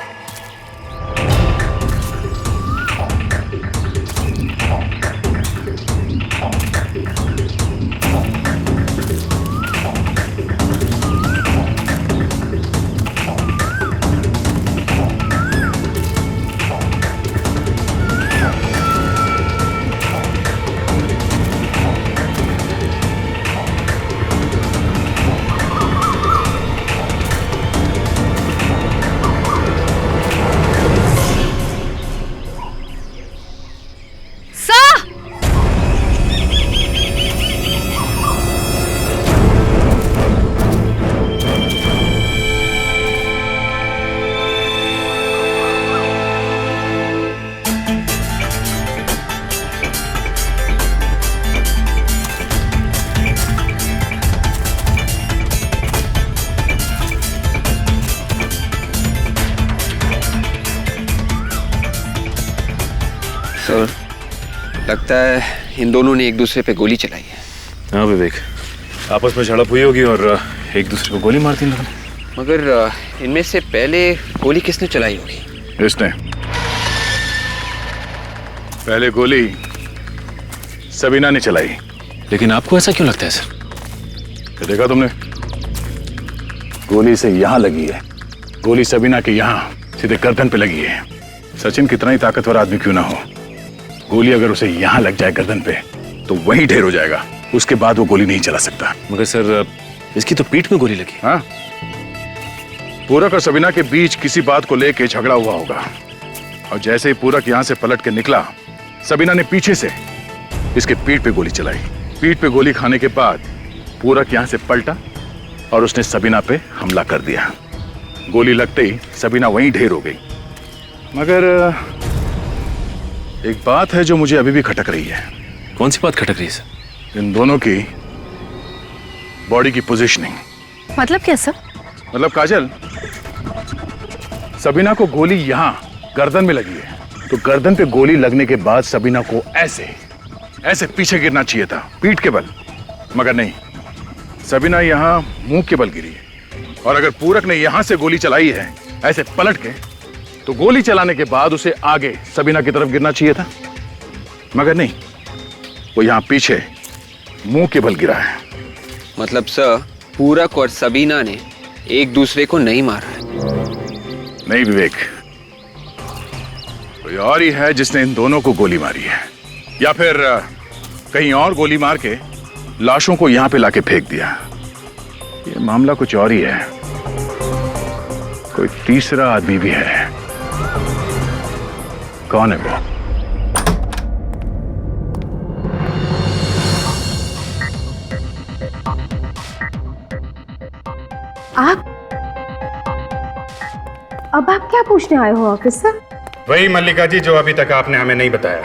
सर, लगता है इन दोनों ने एक दूसरे पे गोली चलाई है। हाँ विवेक, आपस में झड़प हुई होगी और एक दूसरे को गोली मारती लोगों ने। मगर इनमें से पहले गोली किसने चलाई होगी? इसने। पहले गोली सबीना ने चलाई। लेकिन आपको ऐसा क्यों लगता है सर? देखा तुमने, गोली से यहां लगी है, गोली सबीना के यहां सीधे गर्दन पे लगी है। सचिन कितना ही ताकतवर आदमी क्यों ना हो, गोली अगर उसे यहां लग जाए गर्दन पे तो वहीं ढेर हो जाएगा, उसके बाद वो गोली नहीं चला सकता। मगर सर इसकी तो पीठ में गोली लगी। हाँ, पूरक और सबीना के बीच किसी बात को लेके झगड़ा हुआ होगा और जैसे ही पूरक यहां से पलट के निकला, सबीना ने पीछे से इसके पीठ पे गोली चलाई। पीठ पे गोली खाने के बाद पूरक यहां से पलटा और उसने सबीना पे हमला कर दिया। गोली लगते ही सबीना वहीं ढेर हो गई। मगर एक बात है जो मुझे अभी भी खटक रही है। कौन सी बात खटक रही है सर? इन दोनों की बॉडी की पोजीशनिंग। मतलब क्या सर? मतलब काजल, सबीना को गोली यहां गर्दन में लगी है, तो गर्दन पे गोली लगने के बाद सबीना को ऐसे ऐसे पीछे गिरना चाहिए था, पीठ के बल। मगर नहीं, सबीना यहां मुंह के बल गिरी है। और अगर पूरक ने यहां से गोली चलाई है ऐसे पलट के, तो गोली चलाने के बाद उसे आगे सबीना की तरफ गिरना चाहिए था। मगर नहीं, वो यहां पीछे मुंह के बल गिरा है। मतलब सर, पूरक और सबीना ने एक दूसरे को नहीं मारा है? नहीं विवेक, कोई और ही है जिसने इन दोनों को गोली मारी है, या फिर कहीं और गोली मार के लाशों को यहां पे लाके फेंक दिया। ये मामला कुछ और ही है, कोई तीसरा आदमी भी है। कौन है वो? आप? अब आप क्या पूछने आए हो ऑफिसर? वही मल्लिका जी जो अभी तक आपने हमें नहीं बताया।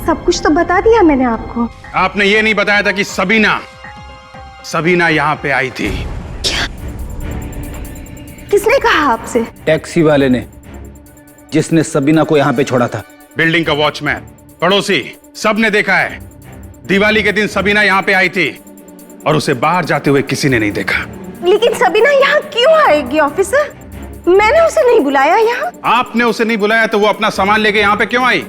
सब कुछ तो बता दिया मैंने आपको। आपने ये नहीं बताया था कि सबीना यहाँ पे आई थी। क्या? किसने कहा आपसे? टैक्सी वाले ने, जिसने सबीना को यहाँ पे छोड़ा था। बिल्डिंग का वॉचमैन, पड़ोसी, सब ने देखा है। दिवाली के दिन सबीना यहाँ पे आई थी और उसे बाहर जाते हुए किसी ने नहीं देखा। लेकिन सबीना यहाँ क्यों आएगी ऑफिसर? मैंने उसे नहीं बुलाया यहाँ। आपने उसे नहीं बुलाया तो वो अपना सामान लेके यहाँ पे क्यों आई?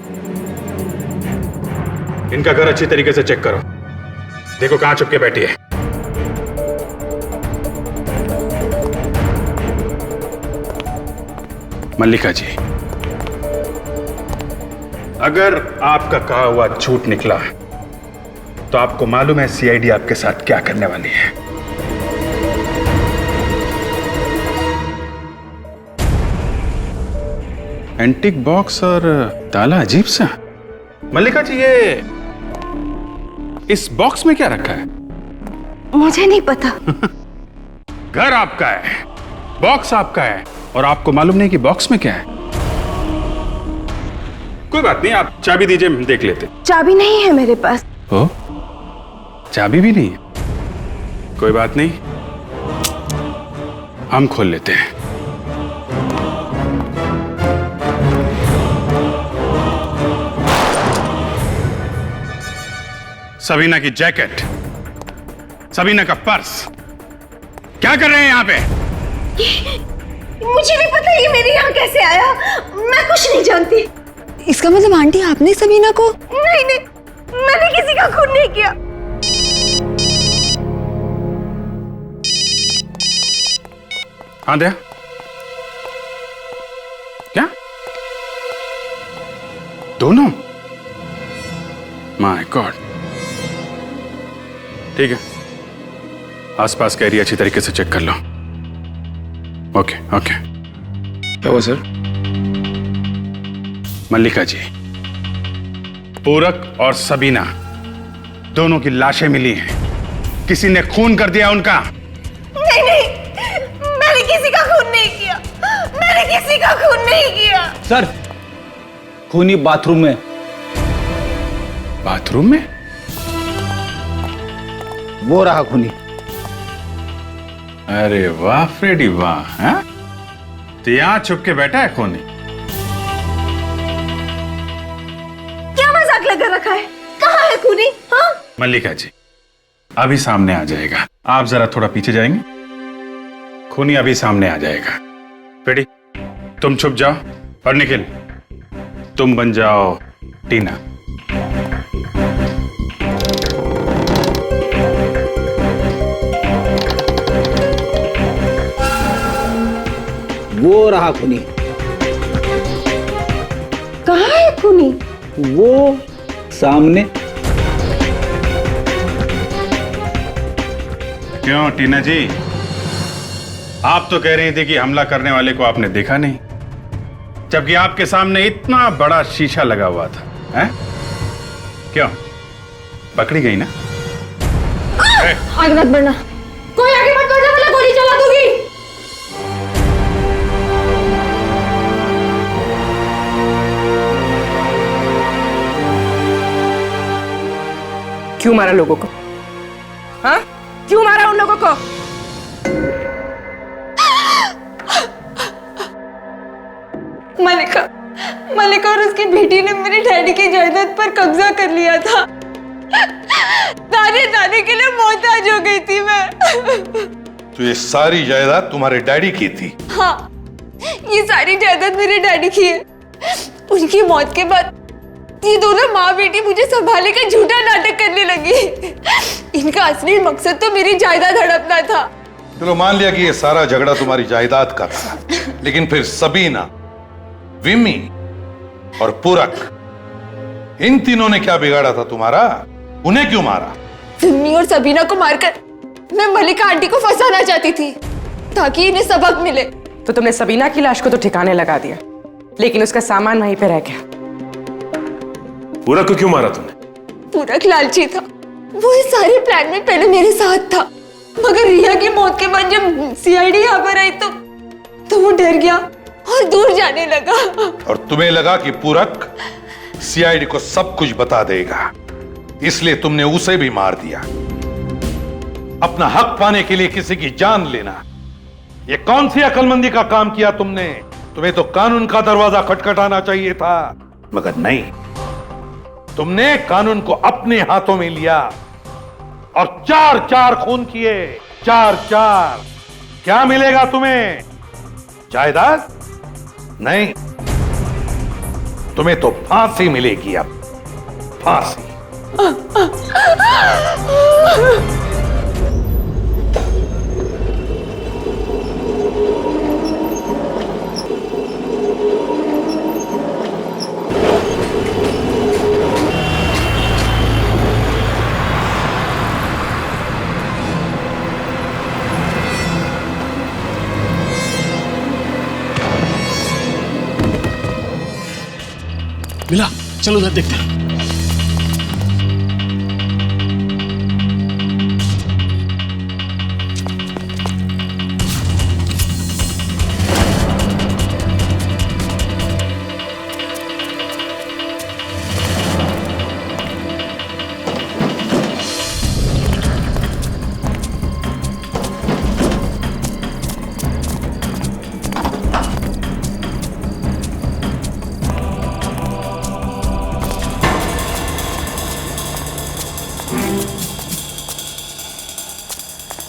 इनका घर अच्छी तरीके से चेक करो, देखो कहां छुप के बैठी है। मल्लिका जी, अगर आपका कहा हुआ झूठ निकला तो आपको मालूम है सीआईडी आपके साथ क्या करने वाली है। एंटीक बॉक्स और ताला अजीब सा। मल्लिका जी, ये इस बॉक्स में क्या रखा है? मुझे नहीं पता। घर आपका है, बॉक्स आपका है, और आपको मालूम नहीं कि बॉक्स में क्या है? कोई बात नहीं, आप चाबी दीजिए, हम देख लेते। चाबी नहीं है मेरे पास। ओ, चाबी भी नहीं है? कोई बात नहीं, हम खोल लेते हैं। सबीना की जैकेट, सबीना का पर्स, क्या कर रहे हैं यहाँ पे? मुझे नहीं पता ये मेरे यहाँ कैसे आया, मैं कुछ नहीं जानती। इसका मतलब आंटी आपने सबीना को? नहीं नहीं, मैंने किसी का खून नहीं किया। हाँ दया, क्या दोनों? My God. ठीक है, आसपास का एरिया अच्छी तरीके से चेक कर लो। Okay okay. क्या हुआ सर? मल्लिका जी, पूरक और सबीना दोनों की लाशें मिली हैं। किसी ने खून कर दिया उनका। नहीं नहीं, मैंने किसी का खून नहीं किया, मैंने किसी का खून नहीं किया। सर, खूनी बाथरूम में। बाथरूम में? वो रहा खूनी। अरे वाह फ्रेडी वाह, हैं? तो यहां छुप के बैठा है खूनी। क्या मजाक लगा रखा है? कहाँ है खूनी? हाँ? मल्लिका जी, अभी सामने आ जाएगा। आप जरा थोड़ा पीछे जाएंगे, खूनी अभी सामने आ जाएगा। फ्रेडी, तुम छुप जाओ, और निखिल तुम बन जाओ टीना। वो रहा खूनी। कहाँ है खूनी? वो सामने। क्यों टीना जी, आप तो कह रही थी कि हमला करने वाले को आपने देखा नहीं, जबकि आपके सामने इतना बड़ा शीशा लगा हुआ था, हैं? क्यों पकड़ी गई ना? आगे मत बढ़ना, कोई आगे मत बढ़ना वरना गोली चला दूंगी। क्यों मारा लोगों को? हाँ, क्यों मारा उन लोगों को? मलिका और उसकी बेटी ने मेरे डैडी की जायदाद पर कब्जा कर लिया था। दाने के लिए मोहताज हो गई थी मैं। तो ये सारी जायदाद तुम्हारे डैडी की थी? हाँ, ये सारी जायदाद मेरे डैडी की है। उनकी मौत के बाद ये दोनों माँ बेटी मुझे संभालने का झूठा नाटक करने लगी। इनका असली मकसद तो मेरी जायदाद हड़पना था। चलो मान लिया कि ये सारा झगड़ा तुम्हारी जायदाद का था, लेकिन फिर सबीना, विमी और पूरक, इन तीनों ने क्या बिगाड़ा था तुम्हारा? उन्हें क्यों मारा? विमी और सबीना को मारकर मैं मलिका आंटी को फंसाना चाहती थी ताकि इन्हें सबक मिले। तो तुमने सबीना की लाश को तो ठिकाने लगा दिया, लेकिन उसका सामान वहीं पे रह गया। पूरक को क्यों मारा तुमने? पूरक लालची था, वो इस सारे प्लान में पहले मेरे साथ था, मगर रिया की मौत के बाद जब सीआईडी यहाँ पर आई तो वो डर गया और दूर जाने लगा। और तुम्हें लगा कि पूरक सीआईडी को सब कुछ बता देगा, इसलिए तुमने उसे भी मार दिया। अपना हक पाने के लिए किसी की जान लेना, ये कौन सी अक्लमंदी का काम किया तुमने? तुम्हें तो कानून का दरवाजा खटखटाना चाहिए था, मगर नहीं, तुमने कानून को अपने हाथों में लिया और 4-4 खून किए। 4-4। क्या मिलेगा तुम्हें? जायदाद? नहीं, तुम्हें तो फांसी मिलेगी। अब फांसी। मिला, चलो उधर देखते हैं।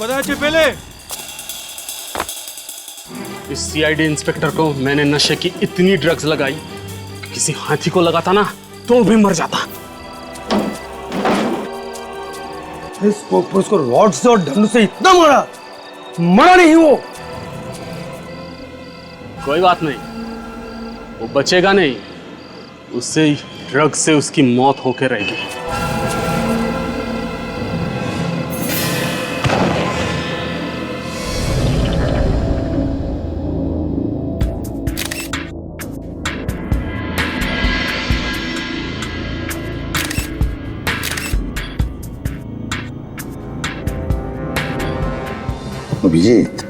पता है पहले इस सीआईडी इंस्पेक्टर को मैंने नशे की इतनी ड्रग्स लगाई कि किसी हाथी को लगाता ना तो भी मर जाता। उसको रॉड से और डंडू से इतना मारा, मरा नहीं वो। कोई बात नहीं, वो बचेगा नहीं, उससे ड्रग्स से उसकी मौत होकर रहेगी। अभिजीत,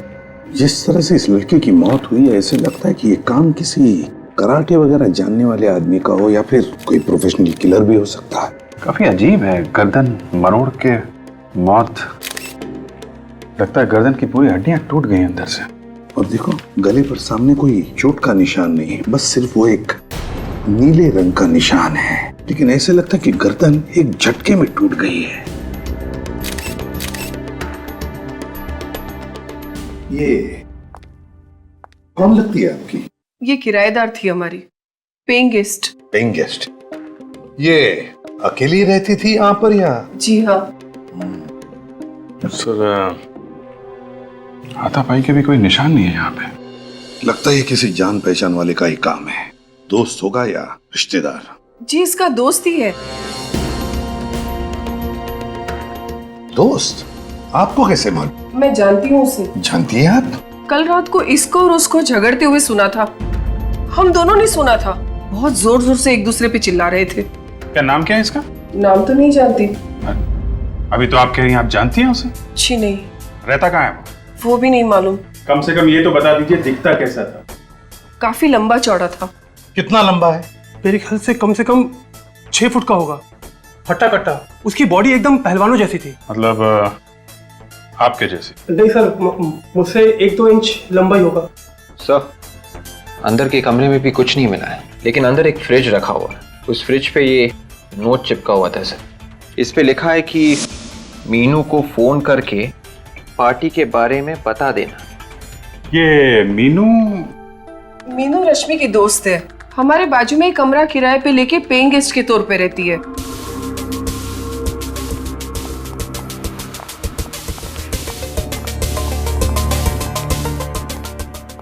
जिस तरह से इस लड़के की मौत हुई है, ऐसे लगता है कि ये काम किसी कराटे वगैरह जानने वाले आदमी का हो या फिर कोई प्रोफेशनल किलर भी हो सकता है। काफी अजीब है, गर्दन मरोड़ के मौत। लगता है गर्दन की पूरी हड्डियां टूट गई अंदर से। और देखो, गले पर सामने कोई चोट का निशान नहीं है, बस सिर्फ वो एक नीले रंग का निशान है। लेकिन ऐसे लगता है कि गर्दन एक झटके में टूट गई है। ये कौन लगती है आपकी? ये किराएदार थी हमारी, पेइंग गेस्ट। Paying guest? ये अकेली रहती थी यहाँ पर या? जी हाँ। सर, हाथापाई के भी कोई निशान नहीं है यहाँ पे। लगता है किसी जान पहचान वाले का ही काम है। दोस्त होगा या रिश्तेदार? जी इसका दोस्त ही है। दोस्त? आपको कैसे मालूम? मैं जानती हूँ उसे। जानती है आप? कल रात को इसको और उसको झगड़ते हुए सुना था। हम दोनों ने सुना था, बहुत जोर जोर से एक दूसरे पे चिल्ला रहे थे। क्या नाम क्या है इसका? नाम तो नहीं जानती। अभी तो आप कह रही हैं आप जानती हैं उसे? जी नहीं। रहता कहाँ है वो भी नहीं मालूम। कम से कम ये तो बता दीजिए दिखता कैसा था? काफी लंबा चौड़ा था। कितना लंबा है? मेरे ख्याल से कम 6 फुट का होगा। हट्टा कट्टा, उसकी बॉडी एकदम पहलवानों जैसी थी। मतलब आपके जैसी? नहीं सर, मुझसे 1-2 इंच लंबा ही होगा। सर, अंदर के कमरे में भी कुछ नहीं मिला है, लेकिन अंदर एक फ्रिज रखा हुआ है। उस फ्रिज पे ये नोट चिपका हुआ था सर। इस पे लिखा है कि मीनू को फोन करके पार्टी के बारे में बता देना। ये मीनू रश्मि की दोस्त है। हमारे बाजू में एक कमरा किराए पे लेके पेइंग गेस्ट के तौर पे रहती है।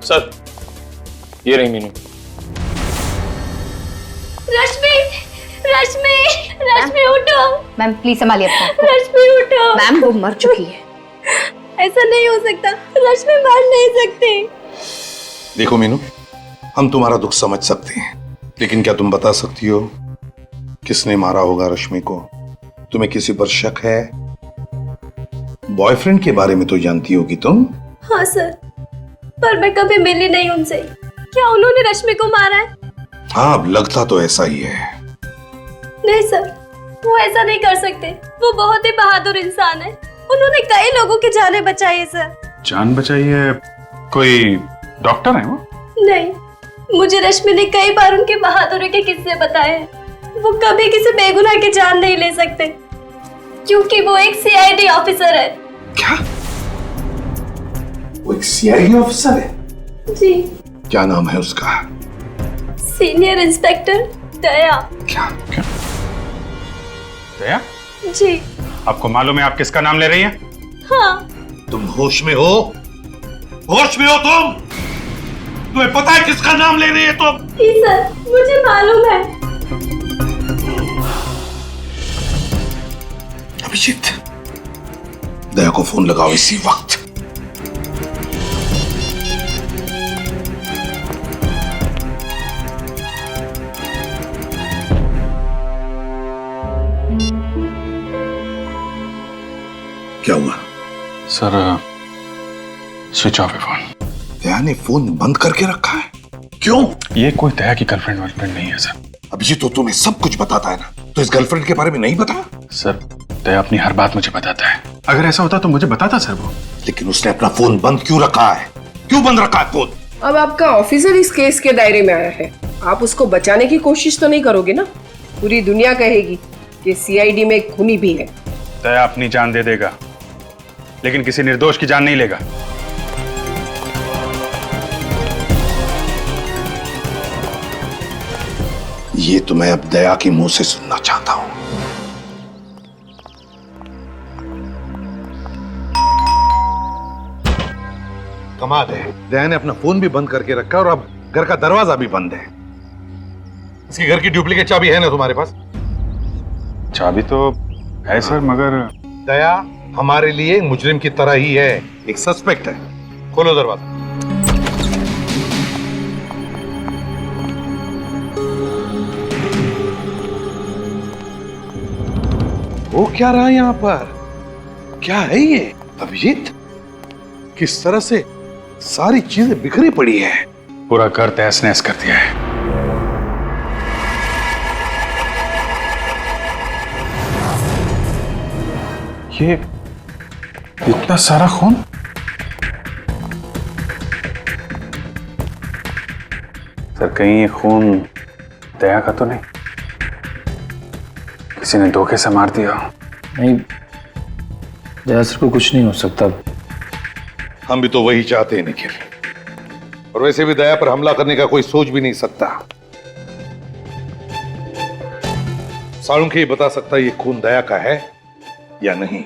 सर, ये रही मीनू। रश्मि, रश्मि, रश्मि उठो। मैम प्लीज संभालिए अपना। रश्मि उठो। मैम वो मर चुकी है। ऐसा नहीं हो सकता, रश्मि मर नहीं सकती। देखो मीनू, हम तुम्हारा दुख समझ सकते हैं, लेकिन क्या तुम बता सकती हो किसने मारा होगा रश्मि को? तुम्हें किसी पर शक है? बॉयफ्रेंड के बारे में तो जानती होगी तुम? हाँ सर, पर मैं कभी मिली नहीं उनसे। क्या उन्होंने रश्मि को मारा है? हाँ, अब लगता तो ऐसा ही है। नहीं सर, वो ऐसा नहीं कर सकते। वो बहुत ही बहादुर इंसान है। उन्होंने कई लोगों की जानें बचाई है सर। जान बचाई है? कोई डॉक्टर है वो? नहीं, मुझे रश्मि ने कई बार उनके बहादुरी के किस्से बताए हैं। वो कभी किसी बेगुनाह की जान नहीं ले सकते, क्योंकि वो एक सीआईडी ऑफिसर है। क्या? वो एक सीआईडी ऑफिसर है? जी। क्या नाम है उसका? सीनियर इंस्पेक्टर दया। क्या? दया? जी। आपको मालूम है आप किसका नाम ले रही हैं? हाँ। तुम होश में हो? होश में हो तुम? तुम्हें पता है किसका नाम ले रही है तुम? जी सर, मुझे मालूम है। अभिजीत, दया को फोन लगाओ इसी वक्त। क्या हुआ? सर, स्विच ऑफ है फोन। दया ने फोन बंद करके रखा है? क्यों? ये कोई दया की गर्लफ्रेंड वर्लफ्रेंड नहीं है सर। अभिजीत, तो तुम्हें सब कुछ बताता है ना, तो इस गर्लफ्रेंड के बारे में नहीं बताया? सर, दया अपनी हर बात मुझे बताता है। अगर ऐसा होता तो मुझे बताता सर वो। लेकिन उसने अपना फोन बंद क्यों रखा है? क्यों बंद रखा है फोन? अब आपका ऑफिसर इस केस के दायरे में आया है, आप उसको बचाने की कोशिश तो नहीं करोगे ना? पूरी दुनिया कहेगी कि सीआईडी में खूनी भी है। दया अपनी जान दे देगा, लेकिन किसी निर्दोष की जान नहीं लेगा। ये तो मैं अब दया के मुंह से सुनना चाहता हूं। कमाल है, दया ने अपना फोन भी बंद करके रखा और अब घर का दरवाजा भी बंद है। इसके घर की डुप्लीकेट चाबी है ना तुम्हारे पास? चाबी तो है सर, मगर दया हमारे लिए मुजरिम की तरह ही है, एक सस्पेक्ट है। खोलो दरवाजा। वो क्या रहा यहां पर? क्या है ये अभिजीत? किस तरह से सारी चीजें बिखरी पड़ी है। पूरा घर तहस नहस कर दिया है। ये इतना सारा खून? सर कहीं ये खून दया का तो नहीं? किसी ने धोखे से मार दिया? नहीं, दया सर को कुछ नहीं हो सकता। हम भी तो वही चाहते हैं निखिल, और वैसे भी दया पर हमला करने का कोई सोच भी नहीं सकता। साळुंखे ही बता सकता है ये खून दया का है या नहीं।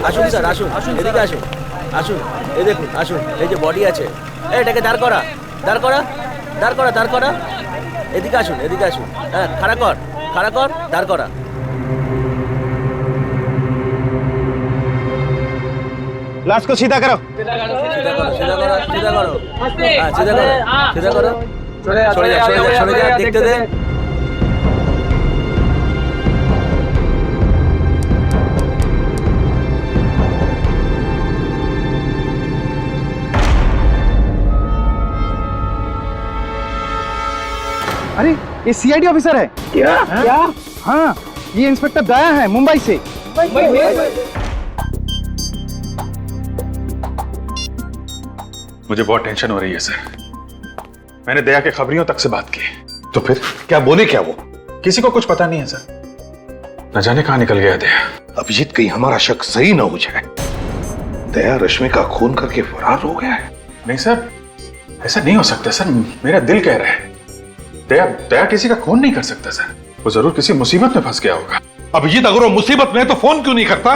আসুন স্যার, আসুন এদিকে আসুন, আসুন এই দেখুন, আসুন এই যে বডি আছে, এটাকে দাঁড় করা, দাঁড় করা, দাঁড় করা, দাঁড় করা, এদিকে আসুন, এদিকে আসুন, হ্যাঁ খাড়া কর, খাড়া কর, দাঁড় করা। लाश को सीधा करो, सीधा करो, सीधा करो, सीधा करो, सीधा करो, हाँ सीधा करो, सीधा करो, छोड़ जा, छोड़ जा, छोड़ जा, देखते दे। अरे ये सीआईडी ऑफिसर है क्या? क्या? हाँ, ये इंस्पेक्टर दया है मुंबई से। मुझे बहुत टेंशन हो रही है सर। मैंने दया के खबरियों तक से बात की। तो फिर क्या बोले क्या वो? किसी को कुछ पता नहीं है सर। न जाने कहां निकल गया दया। अभिजीत कहीं हमारा शक सही ना हो जाए, दया रश्मि का खून करके फरार हो गया है। नहीं सर, ऐसा नहीं हो सकता सर, मेरा दिल कह रहा है। दया दया किसी का खून नहीं कर सकता सर, वो जरूर किसी मुसीबत में फंस गया होगा। अभिजीत अगर वो मुसीबत में है तो फोन क्यों नहीं करता?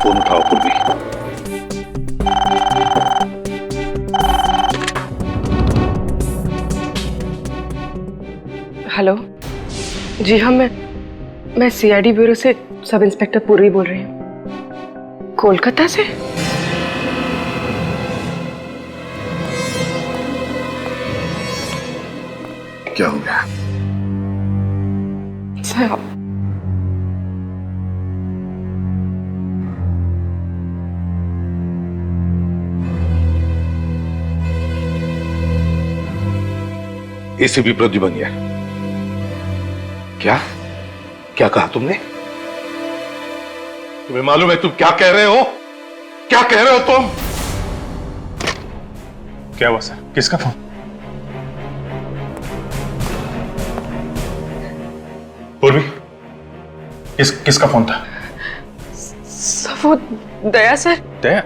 फोन उठाओ पूर्वी। हेलो जी हाँ, मैं सीआईडी ब्यूरो से सब इंस्पेक्टर पूर्वी बोल रही हूँ, कोलकाता से। क्या हो गया? सर एसीपी प्रद्युमन, क्या क्या कहा तुमने? तुम्हें मालूम है तुम क्या कह रहे हो? क्या कह रहे हो तुम? क्या हुआ सर? किसका फोन? पूर्वी, किसका फोन था? सर वो दया सर। दया?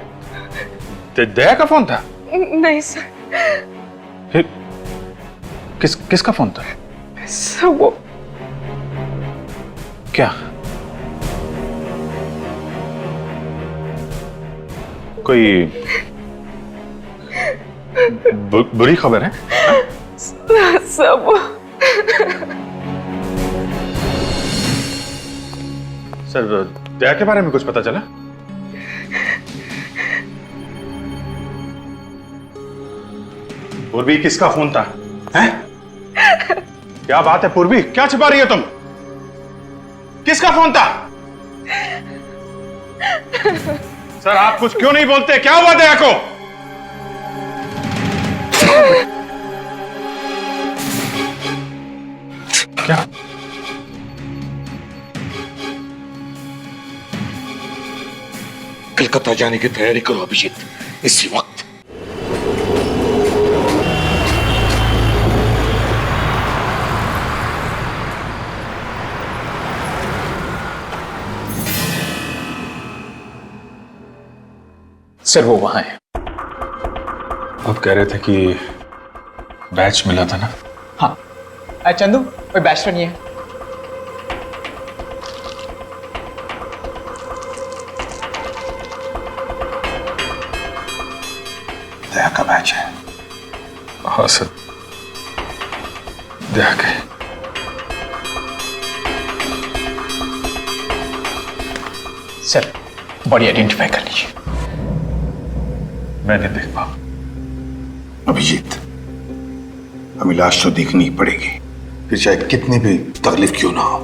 दया का फोन था? नहीं सर। फिर किसका फोन था? सर वो क्या? कोई बुरी खबर है? सब सर, दया के बारे में कुछ पता चला? पूर्वी, किसका फोन था? हैं? क्या बात है पूर्वी, क्या छिपा रही हो तुम? किसका फोन था? सर, आप कुछ क्यों नहीं बोलते? क्या हुआ दया को? क्या? कलकत्ता जाने की तैयारी करो अभिजीत, इसी वक्त। सर, वो वहां है। आप कह रहे थे कि बैच मिला था ना? हाँ चंदू, कोई बैच तो नहीं है। दया का बैच है। हाँ सर, दया के। सर, बॉडी आइडेंटिफाई कर लीजिए। मैं नहीं देख पाऊं। अभिजीत, हमें लाश तो देखनी ही पड़ेगी, फिर चाहे कितनी भी तकलीफ क्यों ना हो।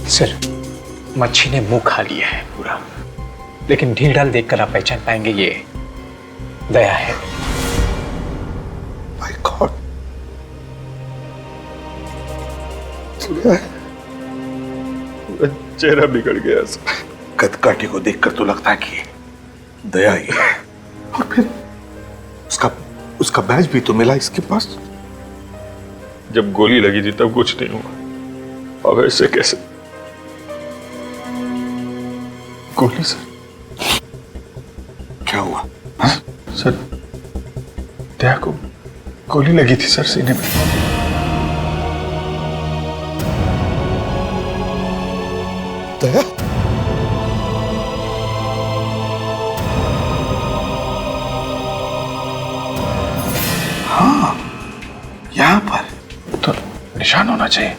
सर, मच्छी ने मुंह खा लिया है पूरा, लेकिन ढील ढाल देखकर आप पहचान पाएंगे ये दया है। माय गॉड, चेहरा बिगड़ गया सर। कदकाठी को देखकर तो लगता है कि दया ही है, और फिर उसका बैज भी तो मिला इसके पास। जब गोली लगी थी तब कुछ नहीं हुआ, अब ऐसे कैसे? गोली सर? क्या हुआ? सर, दया को गोली लगी थी सर, सीने में। दया? हाँ, यहां पर तो निशान होना चाहिए।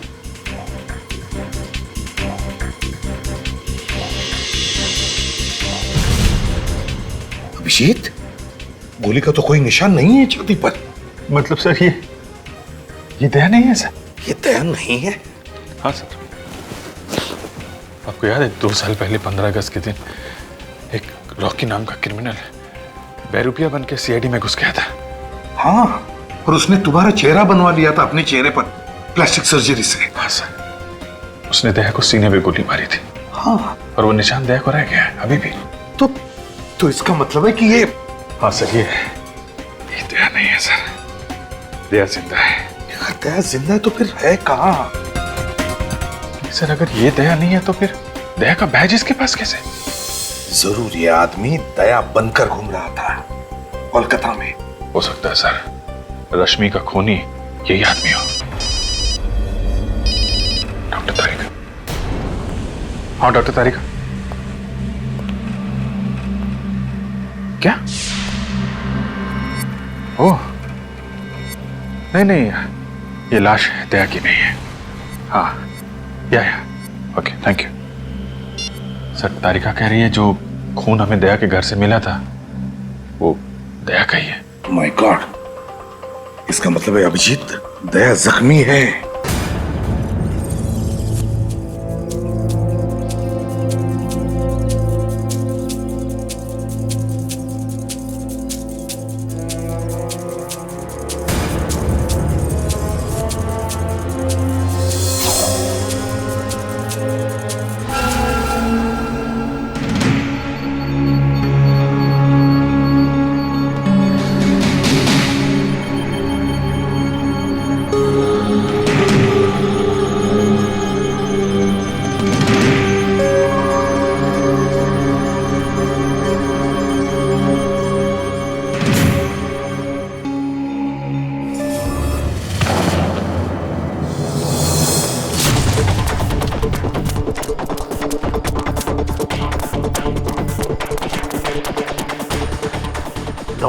अभिजीत, गोली का तो कोई निशान नहीं है छाती पर। मतलब सर, ये दया नहीं है सर? ये दया नहीं है? हाँ सर। आपको याद है 2 साल पहले 15 अगस्त के दिन एक रॉकी नाम का क्रिमिनल बेरूपिया बन के सीआईडी में घुस गया था? हाँ, और उसने तुम्हारा चेहरा बनवा लिया था अपने चेहरे पर प्लास्टिक सर्जरी से। हाँ सर, उसने दया को सीने में गोली मारी थी। हाँ, और वो निशान दया को रह गया है अभी भी। तो इसका मतलब है कि ये... हाँ सर, ये दया नहीं है सर, दया जिंदा है। अगर दया जिंदा है तो फिर है कहाँ? सर, अगर ये दया नहीं है तो फिर दया का बैज इसके पास कैसे? जरूर ये आदमी दया बनकर घूम रहा था कोलकाता में। हो सकता है सर, रश्मि का खूनी यही आदमी हो। डॉक्टर तारिका। हाँ डॉक्टर तारिका। क्या? ओह नहीं, ये लाश दया की नहीं है। हाँ, या ओके, थैंक यू सर। तारिका कह रही है जो खून हमें दया के घर से मिला था वो दया का ही है। माय गॉड, इसका मतलब है अभिजीत, दया जख्मी है।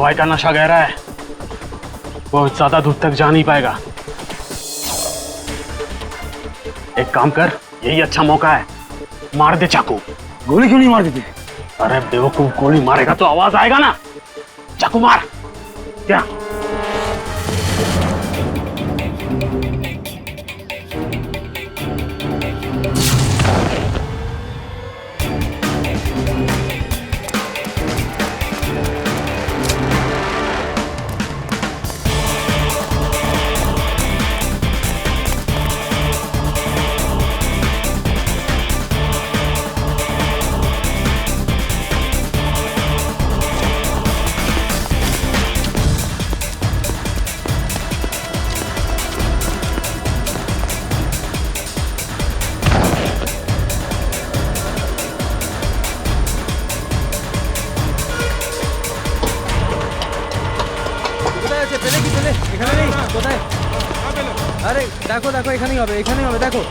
दवाई का नशा गहरा है, वो ज्यादा दूर तक जा नहीं पाएगा। एक काम कर, यही अच्छा मौका है, मार दे चाकू। गोली क्यों नहीं मार देते? अरे बेवकूफ, गोली मारेगा तो आवाज आएगा ना। चाकू मार। क्या? আরে দেখো দেখো এখানেই হবে দেখো।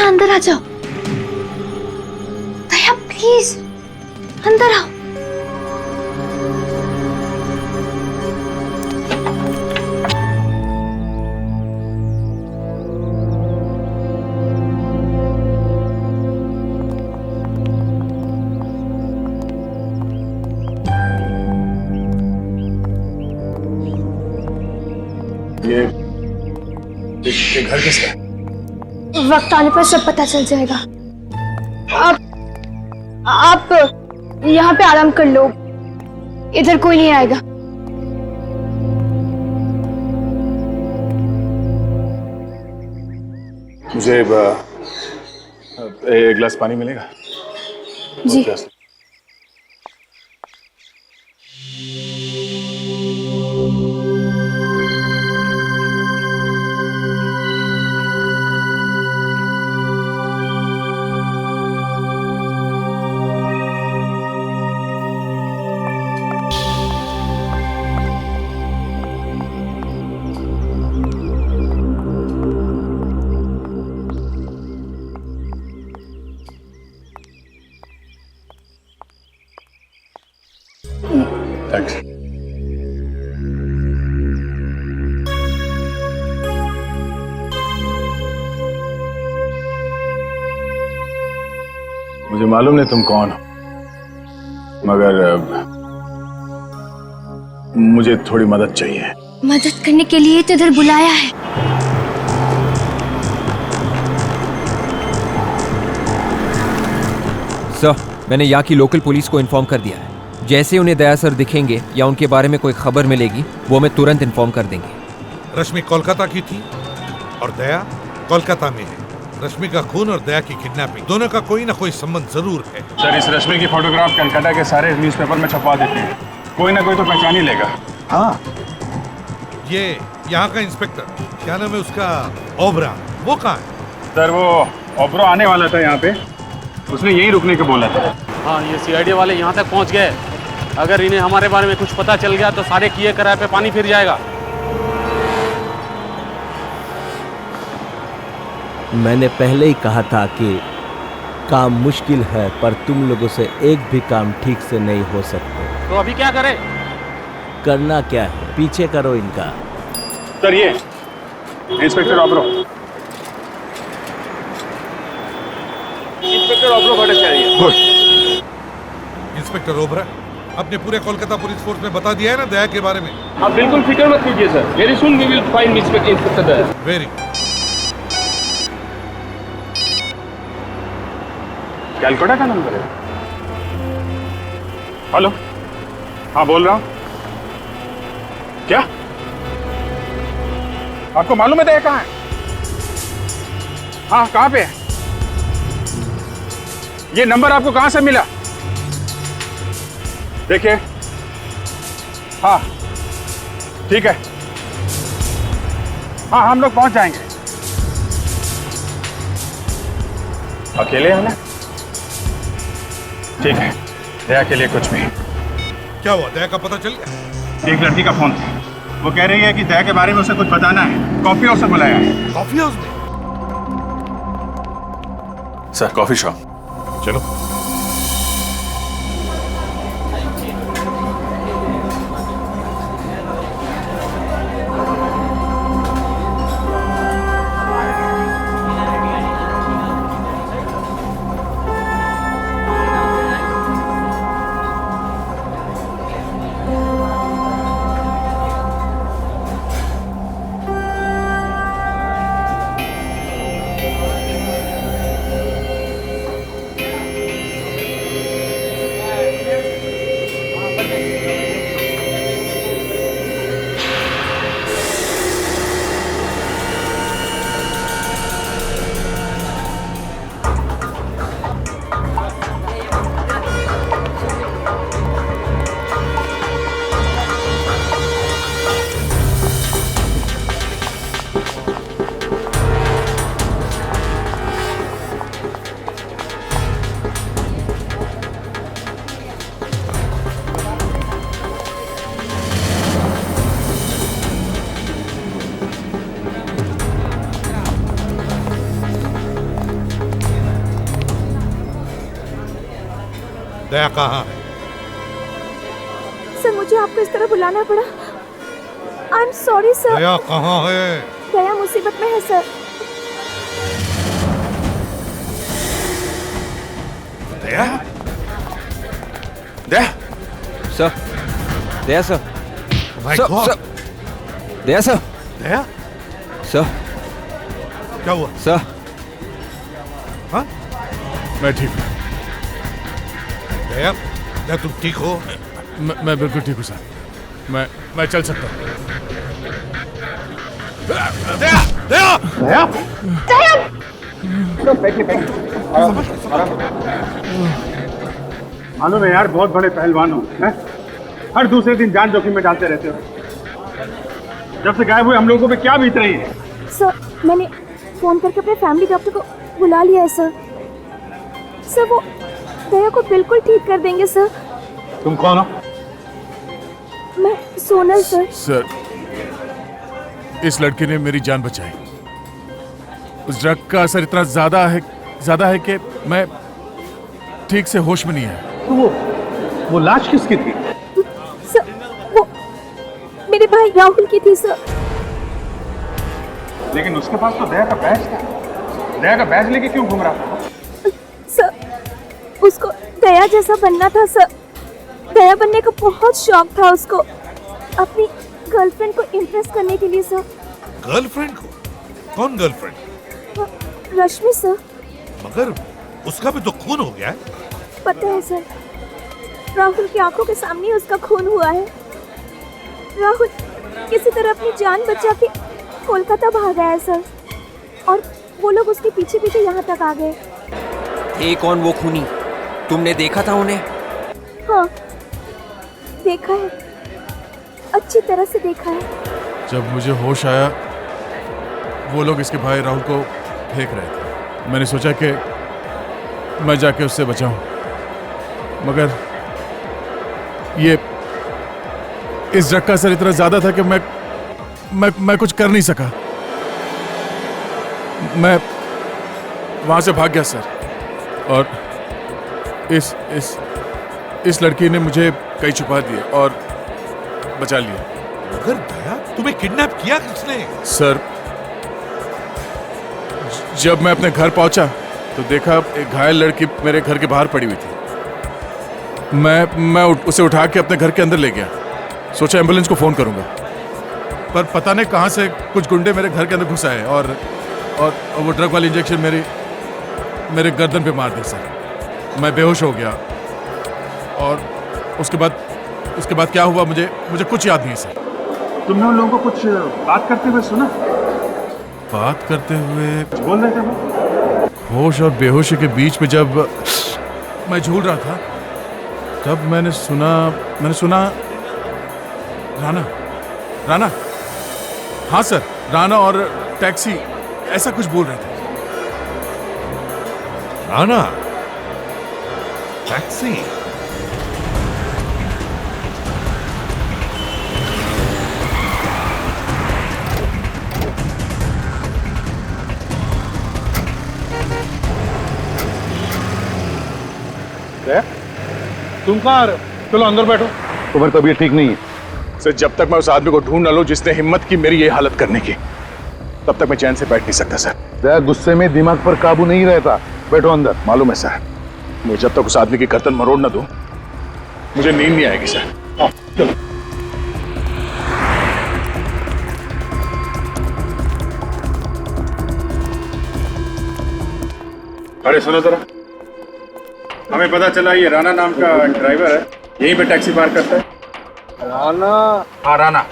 अंदर आ जाओ। दया प्लीज अंदर आओ। ये घर किसका है? वक्त आने पर सब पता चल जाएगा। आप यहाँ पे आराम कर लो, इधर कोई नहीं आएगा। मुझे एक गिलास पानी मिलेगा? जी। थैंक्स। मुझे मालूम नहीं तुम कौन हो, मगर मुझे थोड़ी मदद चाहिए। मदद करने के लिए तो इधर बुलाया है। सर, मैंने यहाँ की लोकल पुलिस को इन्फॉर्म कर दिया है। जैसे उन्हें दया सर दिखेंगे या उनके बारे में कोई खबर मिलेगी, वो हमें तुरंत इन्फॉर्म कर देंगे। रश्मि कोलकाता की थी और दया कोलकाता में है। रश्मि का खून और दया की किडनैपिंग, दोनों का कोई ना कोई संबंध जरूर है। सर, इस रश्मि की फोटोग्राफ कलकत्ता के सारे न्यूज़पेपर में छपवा देते हैं, कोई ना कोई तो पहचान ही लेगा। हाँ, ये यहाँ का इंस्पेक्टर, क्या नाम है उसका, ओबरा, वो कहाँ है? सर, वो ओबरा आने वाला था यहाँ पे, उसने यहीं रुकने को बोला था। हाँ, ये सीआईडी वाले यहाँ तक पहुँच गए। अगर इन्हें हमारे बारे में कुछ पता चल गया तो सारे किए कराए पे पानी फिर जाएगा। मैंने पहले ही कहा था कि काम मुश्किल है, पर तुम लोगों से एक भी काम ठीक से नहीं हो सकते। तो अभी क्या करें? करना क्या है, पीछे करो इनका। सर, ये इंस्पेक्टर ओबरा। इंस्पेक्टर ओबरा बड़ा चाहिए। गुड। इंस्पेक्टर ओबरा, अपने पूरे कोलकाता पुलिस फोर्स में बता दिया है ना दया के बारे में? आप बिल्कुल फिक्र मत कीजिए sir, very soon we will find inspector Daya. Very. Calcutta का नंबर है। हेलो, हाँ बोल रहा हूँ। क्या आपको मालूम है दया कहाँ है? हाँ, कहाँ पे है? ये नंबर आपको कहाँ से मिला? देखिए, हाँ ठीक है, हाँ हम लोग पहुंच जाएंगे। अकेले हैं ना? ठीक है, दया के लिए कुछ भी। क्या हुआ, दया का पता चल गया? एक लड़की का फोन था, वो कह रही है कि दया के बारे में उसे कुछ बताना है। कॉफी हाउस से बुलाया है। कॉफी हाउस में? Sir, coffee shop. चलो। दया कहाँ है? सर, मुझे आपको इस तरह बुलाना पड़ा। I am sorry sir. Daya कहाँ है? दया मुसीबत में है sir. Daya? Daya sir, Daya sir, My sir, God. Sir, Daya sir, Daya? Sir, क्या हुआ? सर, हाँ? मैं ठीक हूँ। दया, क्या तुम ठीक हो? मैं बिल्कुल ठीक हूँ सर। मैं चल सकता हूँ। दया! दया! दया! मालूम है यार, बहुत बड़े पहलवान हो, हैं? हर दूसरे दिन जान जोखिम में डालते रहते हो। जब से गायब हुए हम लोगों पे क्या बीत रही है? सर, मैंने फोन करके अपने फैमिली डॉक्टर को बुला लिया है सर। सर, वो दया को बिल्कुल ठीक कर देंगे सर। तुम कौन हो? मैं सोनल सर। सर, इस लड़के ने मेरी जान बचाई। उस ड्रग का असर इतना ज्यादा है कि मैं ठीक से होश में नहीं है। तो वो लाश किसकी थी? सर, वो मेरे भाई राहुल की थी सर। लेकिन उसके पास तो दया का बैज था। दया का बैज लेके क्यों घूम रहा था? सर, उसको दया जैसा बनना था सर। दया बनने का बहुत शौक था उसको, अपनी गर्लफ्रेंड को इम्प्रेस करने के लिए सर। गर्लफ्रेंड को? कौन गर्लफ्रेंड? रश्मि सर। मगर उसका भी तो खून हो गया है। पता है सर, राहुल की आंखों के सामने उसका खून हुआ है। राहुल किसी तरह अपनी जान बचा के कोलकाता भागा है सर, और वो लोग उसके पीछे पीछे यहाँ तक आ गए। ये कौन वो खूनी? तुमने देखा था उन्हें? हाँ, देखा है, अच्छी तरह से देखा है। जब मुझे होश आया वो लोग इसके भाई राहुल को फेंक रहे थे। मैंने सोचा कि मैं जाके उससे बचाऊं, मगर ये इस ड्रग का असर इतना ज्यादा था कि मैं कुछ कर नहीं सका। मैं वहां से भाग गया सर, और इस लड़की ने मुझे कहीं छुपा दिया और बचा लिया। मगर दया, तुम्हें किडनैप किया किसने? सर, जब मैं अपने घर पहुंचा तो देखा एक घायल लड़की मेरे घर के बाहर पड़ी हुई थी। मैं उसे उठा के अपने घर के अंदर ले गया, सोचा एम्बुलेंस को फोन करूंगा, पर पता नहीं कहां से कुछ गुंडे मेरे घर के अंदर घुस आए और वो ड्रग वाली इंजेक्शन मेरे गर्दन पे मार दी सर। मैं बेहोश हो गया, और उसके बाद क्या हुआ मुझे कुछ याद नहीं सर। तुमने उन लोगों को कुछ बात करते हुए सुना? बात करते हुए बोल रहे थे वो? होश और बेहोशी के बीच में जब मैं झूल रहा था, तब मैंने सुना राना, हाँ सर, राना और टैक्सी ऐसा कुछ बोल रहे थे। राना, टैक्सी? तुम कहाँ आ रहे हो? चलो अंदर बैठो। तुम्हारी तबीयत ठीक नहीं है सर। जब तक मैं उस आदमी को ढूंढ न लूं जिसने हिम्मत की मेरी ये हालत करने की, तब तक मैं चैन से बैठ नहीं सकता सर। दया, गुस्से में दिमाग पर काबू नहीं रहता। बैठो अंदर। मालूम है सर, मुझे जब तक उस आदमी की गर्दन मरोड़ न दूं, मुझे नींद नहीं आएगी सर। चलो। अरे सुनो जरा, हमें पता चला ये राना नाम का ड्राइवर है, यहीं पे टैक्सी पार्क करता है। राना? हाँ राना।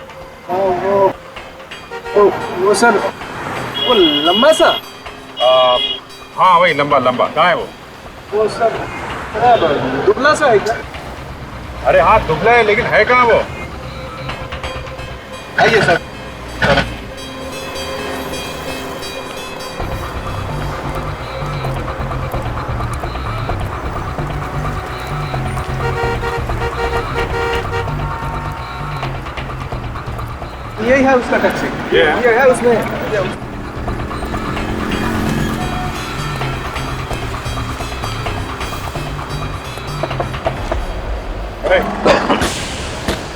वो सर, वो लंबा सा? हाँ वही लंबा। कहाँ है वो? वो सर दुबला सा है क्या? अरे हाँ दुबला है, लेकिन है कहाँ वो? आइए सर। यही है उसका टैक्सी। ये है उसमें।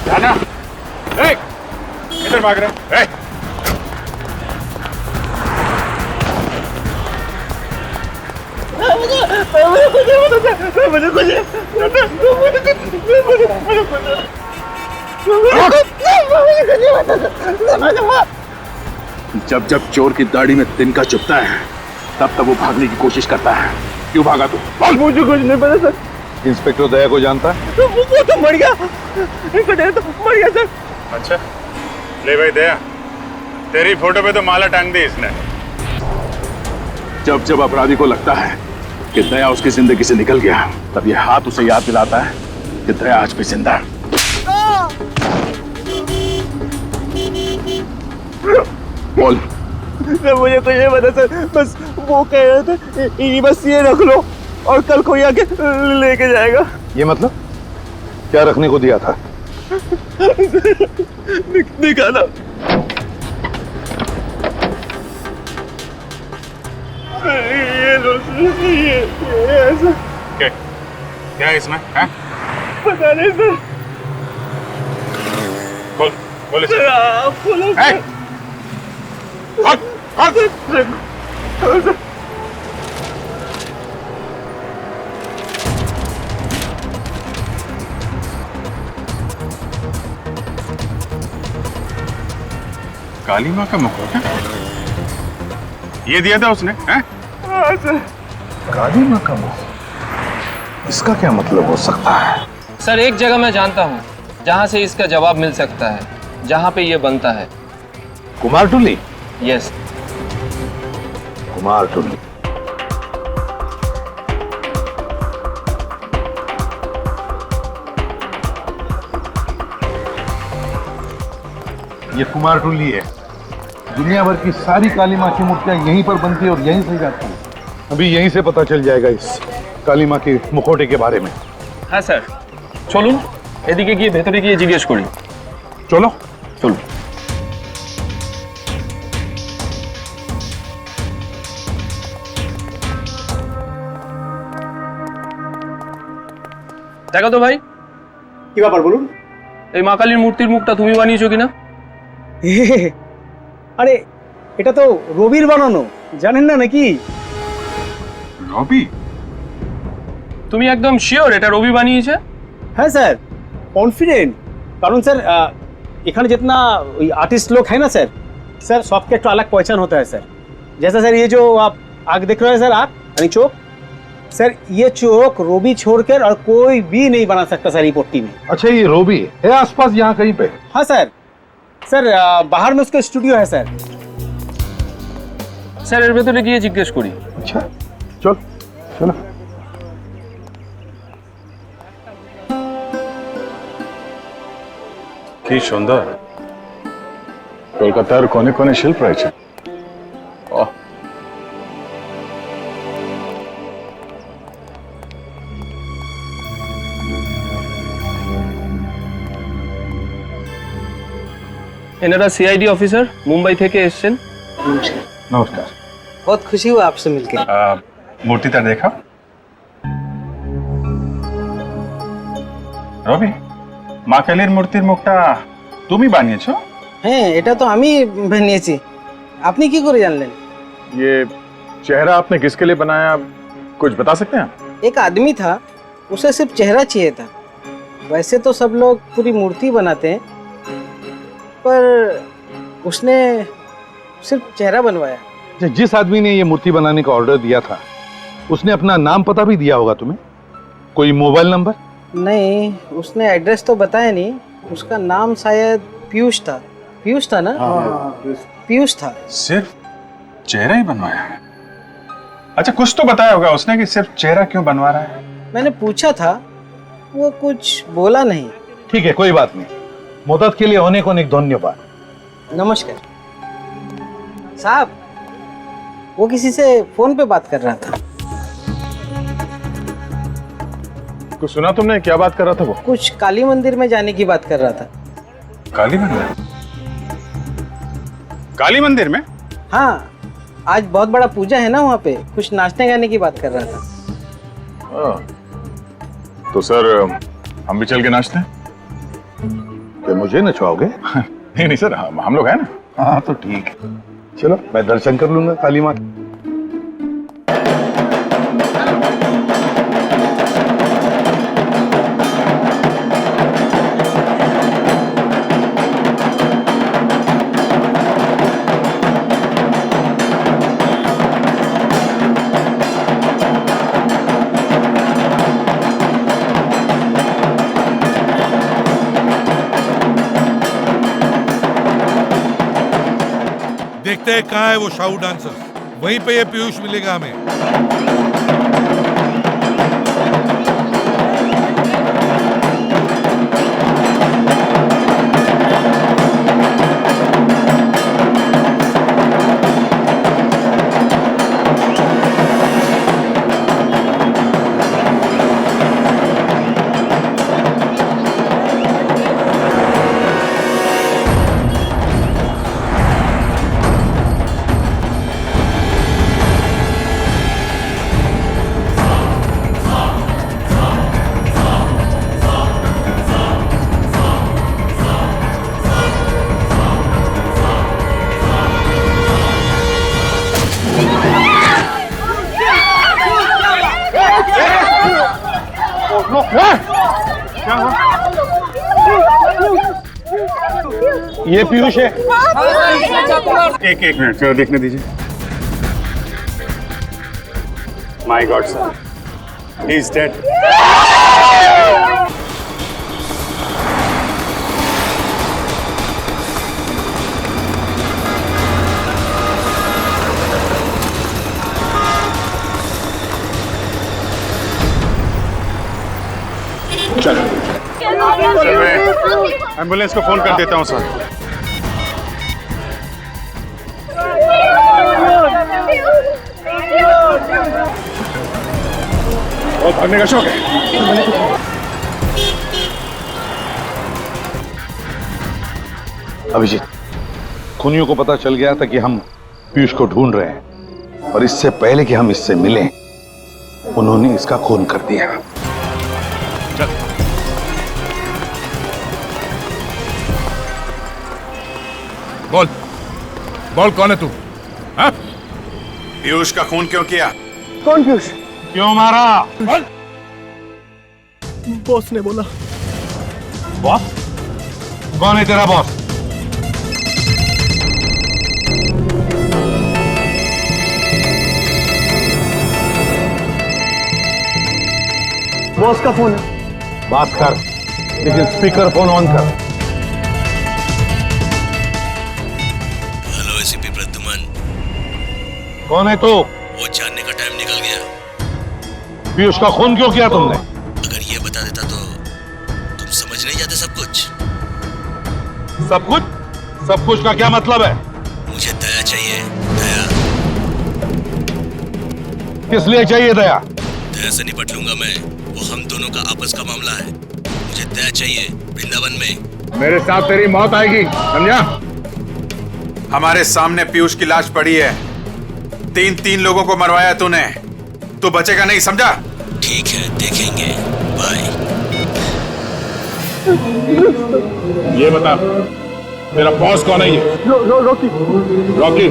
राना, किधर भाग रहे? जब जब चोर की दाढ़ी में तिनका चुभता है, तब तब वो भागने की कोशिश करता है। क्यों भागा तू? मुझे कुछ नहीं पता सर। इंस्पेक्टर दया को जानता है? वो तो मर गया। तो मर गया सर। अच्छा, ले भाई दया, तेरी फोटो पे तो माला टांग दी इसने। जब जब अपराधी को लगता है कि दया उसकी जिंदगी से निकल गया, तब ये हाथ उसे याद दिलाता है कि दया आज भी जिंदा है। बोल। मुझे कुछ नहीं पता सर, बस वो कह रहे थे बस ये रख लो और कल कोई आके लेके जाएगा। ये मतलब क्या रखने को दिया था? निकाला। ये लो, ये ऐसा। क्या है इसमें? हैं? पता नहीं सर। बोल इसे। खोलो सर। काली माँ का मुखौटा ये दिया था उसने? हैं? हाँ सर। काली माँ का मुख? इसका क्या मतलब हो सकता है? सर एक जगह मैं जानता हूँ जहाँ से इसका जवाब मिल सकता है, जहाँ पे ये बनता है। कुमारटुली? यस। कुमारटुली। ये कुमारटुली है। दुनिया भर की सारी काली माँ की मूर्तियां यहीं पर बनती है और यहीं से जाती है। अभी यहीं से पता चल जाएगा इस काली माँ के मुखौटे के बारे में। हाँ सर, चलून এদিকে গিয়ে ভেতরে গিয়ে জিজ্ঞেস করি। চলো চলো। দেখো তো ভাই, কি ব্যাপার বলুন? এই মা কালীর মূর্তির মুখটা তুমি বানিয়েছো কিনা? আরে এটা তো রবির বানানো, জানেন না নাকি? রবি? তুমি একদম শিওর এটা রবি বানিয়েছে? হ্যাঁ স্যার, कॉन्फिडेंट। कारण सर इखाने जितना आर्टिस्ट लोग हैं ना सर, सर सबके एक अलग पहचान होता है सर। जैसा सर ये जो आप आग देख रहे हैं सर, आप यानी चौक, सर ये चौक रोबी छोड़कर और कोई भी नहीं बना सकता सर ये पट्टी में। अच्छा, ये रोबी है आसपास यहाँ कहीं पे? हाँ सर, सर बाहर में उसका स्टूडियो है सर। सर এর ভেতরে গিয়ে জিজ্ঞেস করি। अच्छा चल चलो। কি সুন্দর কলকাতার কোণে কোণে শিল্প রয়েছে। এনারা সিআইডি অফিসার, মুম্বাই থেকে এসেছেন। नमस्कार। बहुत खुशी हुआ आपसे मिलकर। মূর্তিটা দেখা। রবি, মা কালীর মূর্তির মুখটা তুমি বানিয়েছো? হ্যাঁ, এটা তো আমি বানিয়েছি। আপনি কি করে জানলেন? ये चेहरा आपने किसके लिए बनाया, कुछ बता सकते हैं? एक आदमी था, उसे सिर्फ चेहरा चाहिए था। वैसे तो सब लोग पूरी मूर्ति बनाते हैं, पर उसने सिर्फ चेहरा बनवाया। जिस आदमी ने ये मूर्ति बनाने का ऑर्डर दिया था उसने अपना नाम पता भी दिया होगा तुम्हें? कोई मोबाइल नंबर? नहीं, उसने एड्रेस तो बताया नहीं। उसका नाम शायद पीयूष था। पीयूष था ना? पीयूष था। सिर्फ चेहरा ही बनवाया है? अच्छा, कुछ तो बताया होगा उसने कि सिर्फ चेहरा क्यों बनवा रहा है? मैंने पूछा था, वो कुछ बोला नहीं। ठीक है, कोई बात नहीं। मदद के लिए अनेक अनेक धन्यवाद। नमस्कार साहब। वो किसी से फोन पे बात कर रहा था। कुछ सुना तुमने? क्या बात कर रहा था वो? कुछ काली मंदिर में जाने की बात कर रहा था। काली मंदिर? काली मंदिर में? हाँ, आज बहुत बड़ा पूजा है ना वहाँ पे, कुछ नाचने गाने की बात कर रहा था। तो सर हम भी चल के नाचते हैं? क्या मुझे नचवाओगे? नहीं नहीं सर, हम लोग हैं ना। हाँ तो ठीक है, चलो मैं दर्शन कर लूंगा काली माँ। देखते हैं कहाँ है वो शाहू डांसर, वहीं पे ये पीयूष मिलेगा हमें। ये पीयूष है। एक मिनट जरा देखने दीजिए। My God sir, He is dead. चल मैं एम्बुलेंस को फोन कर देता हूँ सर। बहुत भागने का शौक है। अभिजीत, खूनियों को पता चल गया था कि हम पीयूष को ढूंढ रहे हैं और इससे पहले कि हम इससे मिलें उन्होंने इसका खून कर दिया। बोल बोल, कौन है तू? हाँ? पीयूष का खून क्यों किया? कौन पीयूष? क्यों मारा? बॉस ने बोला। बॉस? कौन है तेरा बॉस? बॉस का फोन है। बात कर, लेकिन स्पीकर फोन ऑन कर। Hello ACP Pradyuman. कौन है तू? वो जानने का टाइम निकल गया। पीयूष का खून क्यों किया तुमने? अगर ये बता देता तो तुम समझ नहीं जाते सब कुछ। सब कुछ? सब कुछ का क्या मतलब है? मुझे दया चाहिए, दया। किस लिए चाहिए दया? दया से निपट लूंगा मैं, वो हम दोनों का आपस का मामला है। मुझे दया चाहिए वृंदावन में। मेरे साथ तेरी मौत आएगी, समझा? हमारे सामने पीयूष की लाश पड़ी है। तीन लोगों को मरवाया तूने, तू बचेगा नहीं, समझा? ठीक है, देखेंगे। बाय। ये बता, तेरा बॉस कौन है? ये रॉकी। रॉकी,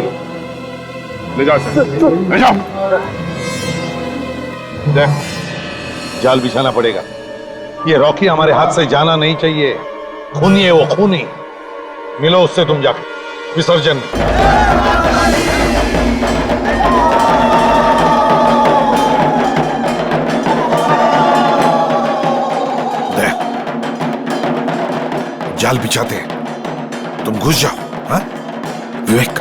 ले जाओ इसे, ले जाओ। देख, जाल बिछाना पड़ेगा। ये रॉकी हमारे हाथ से जाना नहीं चाहिए। खूनी है वो, खूनी। मिलो उससे तुम जाके विसर्जन। जाल बिछाते हैं, तुम घुस जाओ। हाँ? विवेक,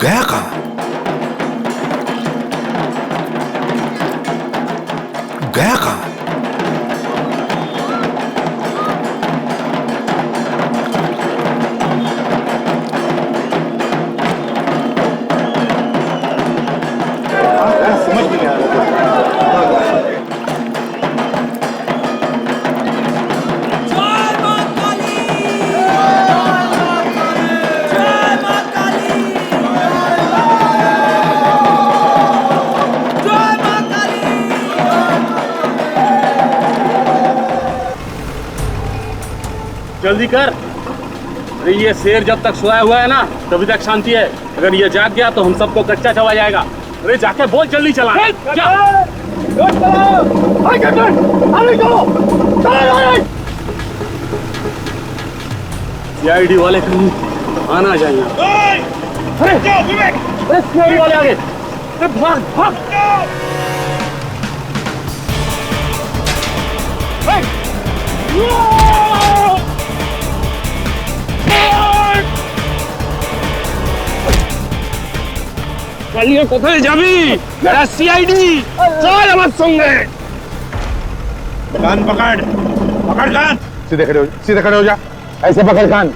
गया कहां? गया कहां? समझ में नहीं आ रहा। जल्दी कर। अरे ये शेर जब तक सोया हुआ है ना तभी तक शांति है। अगर ये जाग गया तो हम सबको कच्चा चबा जाएगा। अरे जाके बोल जल्दी चला। सीआईडी वाले कहीं आना चाहिए। अरे सीआईडी वाले आगे। अरे भाग भाग। পালিয়ে কোথায় যাবি? এরা সিআইডি, চল আমার সঙ্গে। कान पकड़, पकड़ कान। सीधे खड़े हो जा, ऐसे पकड़ कान।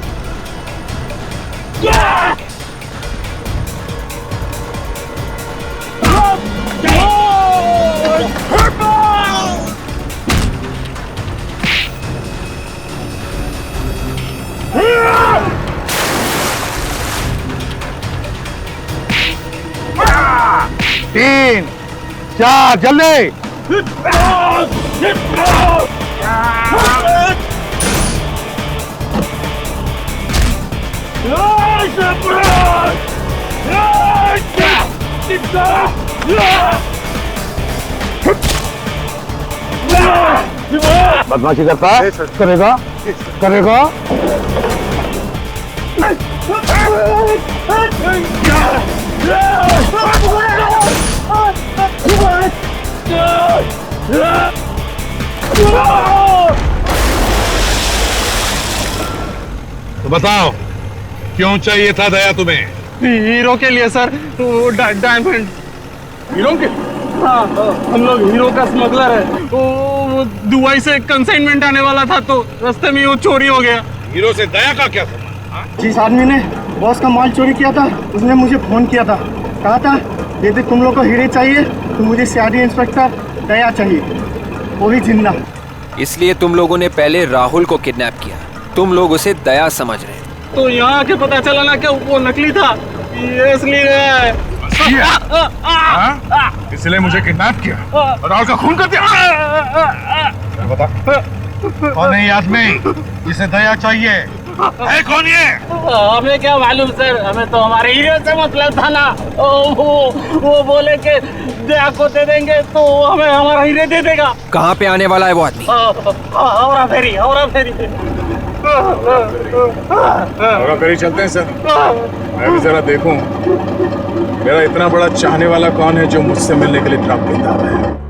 तीन, चार, जल्दी। बदमाशी करता है? करेगा? करेगा? तो बताओ क्यों चाहिए था दया तुम्हें? हीरो के लिए सर, वो डायमंड। हीरो के? हाँ, हम लोग हीरो का स्मगलर है। वो दुबई से कंसाइनमेंट आने वाला था तो रास्ते में वो चोरी हो गया। हीरो से दया का क्या संबंध? जिस आदमी ने बॉस का माल चोरी किया था उसने मुझे फोन किया था, कहा था यदि तुम लोग को हीरे चाहिए तो मुझे सीआईडी इंस्पेक्टर दया चाहिए, वो भी जिंदा। इसलिए तुम लोगों ने पहले राहुल को किडनैप किया। तुम लोग उसे दया समझ रहे। तो यहाँ आके पता चला ना कि वो नकली था, ये इसलिए इसलिए मुझे किडनैप किया और राहुल का खून कर दिया। बता कौन है ये आदमी जिसे दया चाहिए? है कौन ये? हमें क्या मालूम सर, हमें तो हमारे हीरो से मतलब था ना। वो बोले कि दया को दे देंगे तो हमें हमारा हीरे दे देगा। कहाँ पे आने वाला है वो आदमी? हमारा फेरी, हमारा फेरी। फेरी चलते हैं सर, मैं भी जरा देखूं मेरा इतना बड़ा चाहने वाला कौन है जो मुझसे मिलने के लिए ट्रक देता है।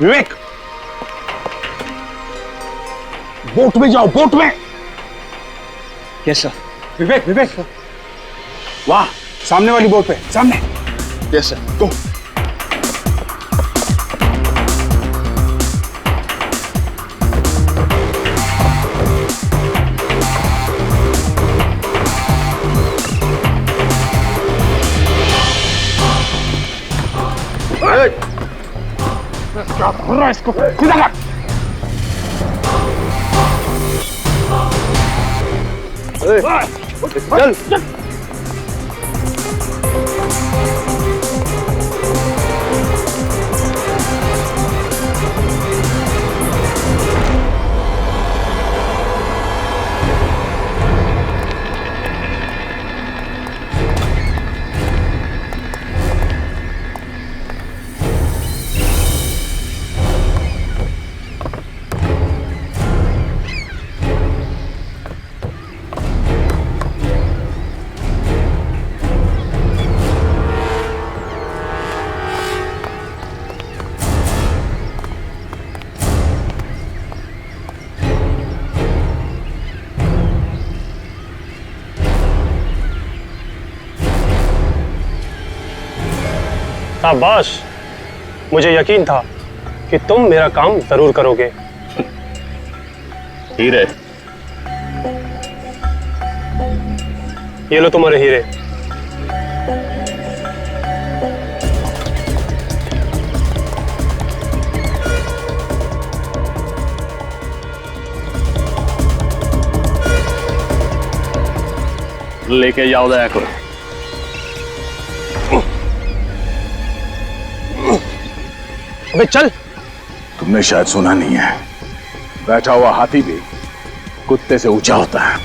विवेक, बोट में जाओ, बोट में। Yes sir. विवेक, विवेक, वाह, सामने वाली बोट पे, सामने। Yes sir. गो। क्या कर रहा है इसको? सीधा कर। चल। शाबाश, मुझे यकीन था कि तुम मेरा काम जरूर करोगे। हीरे, ये लो तुम्हारे हीरे। लेके जाओ दया को। अबे चल। तुमने शायद सुना नहीं है, बैठा हुआ हाथी भी कुत्ते से ऊंचा होता है।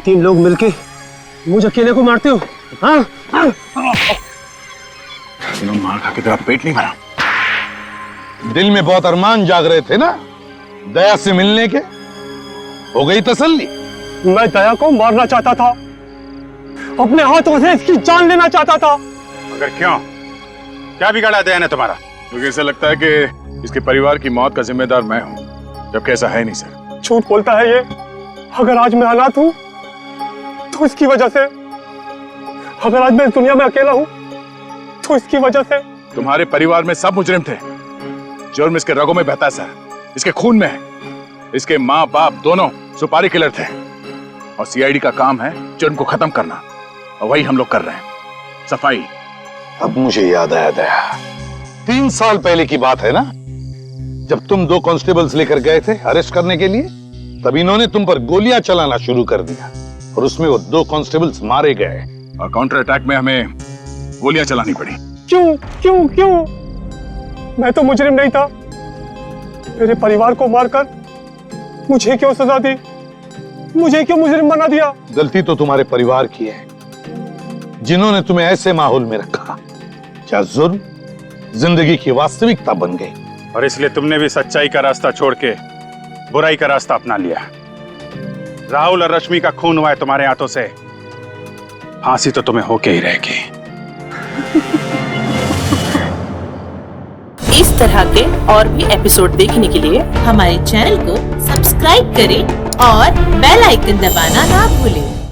तीन लोग मिलके मुझे अकेले को मारते हो? हाँ? मार खा के तेरा पेट नहीं भरा? दिल में बहुत अरमान जाग रहे थे ना दया से मिलने के, हो गई तसल्ली? मैं दया को मारना चाहता था, अपने हाथों से इसकी जान लेना चाहता था। मगर क्यों? क्या बिगाड़ा दया ने तुम्हारा? मुझे ऐसा लगता है कि इसके परिवार की मौत का जिम्मेदार मैं हूं, जबकि ऐसा है नहीं सर। झूठ बोलता है ये। अगर आज मैं अनाथ हूं तो इसकी वजह से, अगर आज मैं इस दुनिया में अकेला हूं तो इसकी वजह से। तुम्हारे परिवार में सब मुजरिम थे। जुर्म इसके रगों में बहता सर, इसके खून में है। इसके माँ बाप दोनों सुपारी किलर थे और सीआईडी का काम है जुर्म को खत्म करना, और वही हम लोग कर रहे हैं, सफाई। अब मुझे याद आया दया, 3 साल पहले की बात है ना, जब तुम 2 कांस्टेबल्स लेकर गए थे अरेस्ट करने के लिए, तब इन्होंने तुम पर गोलियां चलाना शुरू कर दिया और उसमें वो 2 कांस्टेबल्स मारे गए और काउंटर अटैक में हमें गोलियां चलानी पड़ी। क्यों क्यों क्यों? मैं तो मुजरिम नहीं था। मेरे परिवार को मारकर मुझे क्यों सजा दी? मुझे क्यों मुजरिम बना दिया? गलती तो तुम्हारे परिवार की है, जिन्होंने तुम्हें ऐसे माहौल में रखा क्या जुर्म जिंदगी की वास्तविकता बन गई। और इसलिए तुमने भी सच्चाई का रास्ता छोड़ के बुराई का रास्ता अपना लिया। राहुल और रश्मि का खून हुआ है तुम्हारे हाथों से, फांसी तो तुम्हें होके ही रहेगी। इस तरह के और भी एपिसोड देखने के लिए हमारे चैनल को सब्सक्राइब करें और बेल आइकन दबाना ना भूलें।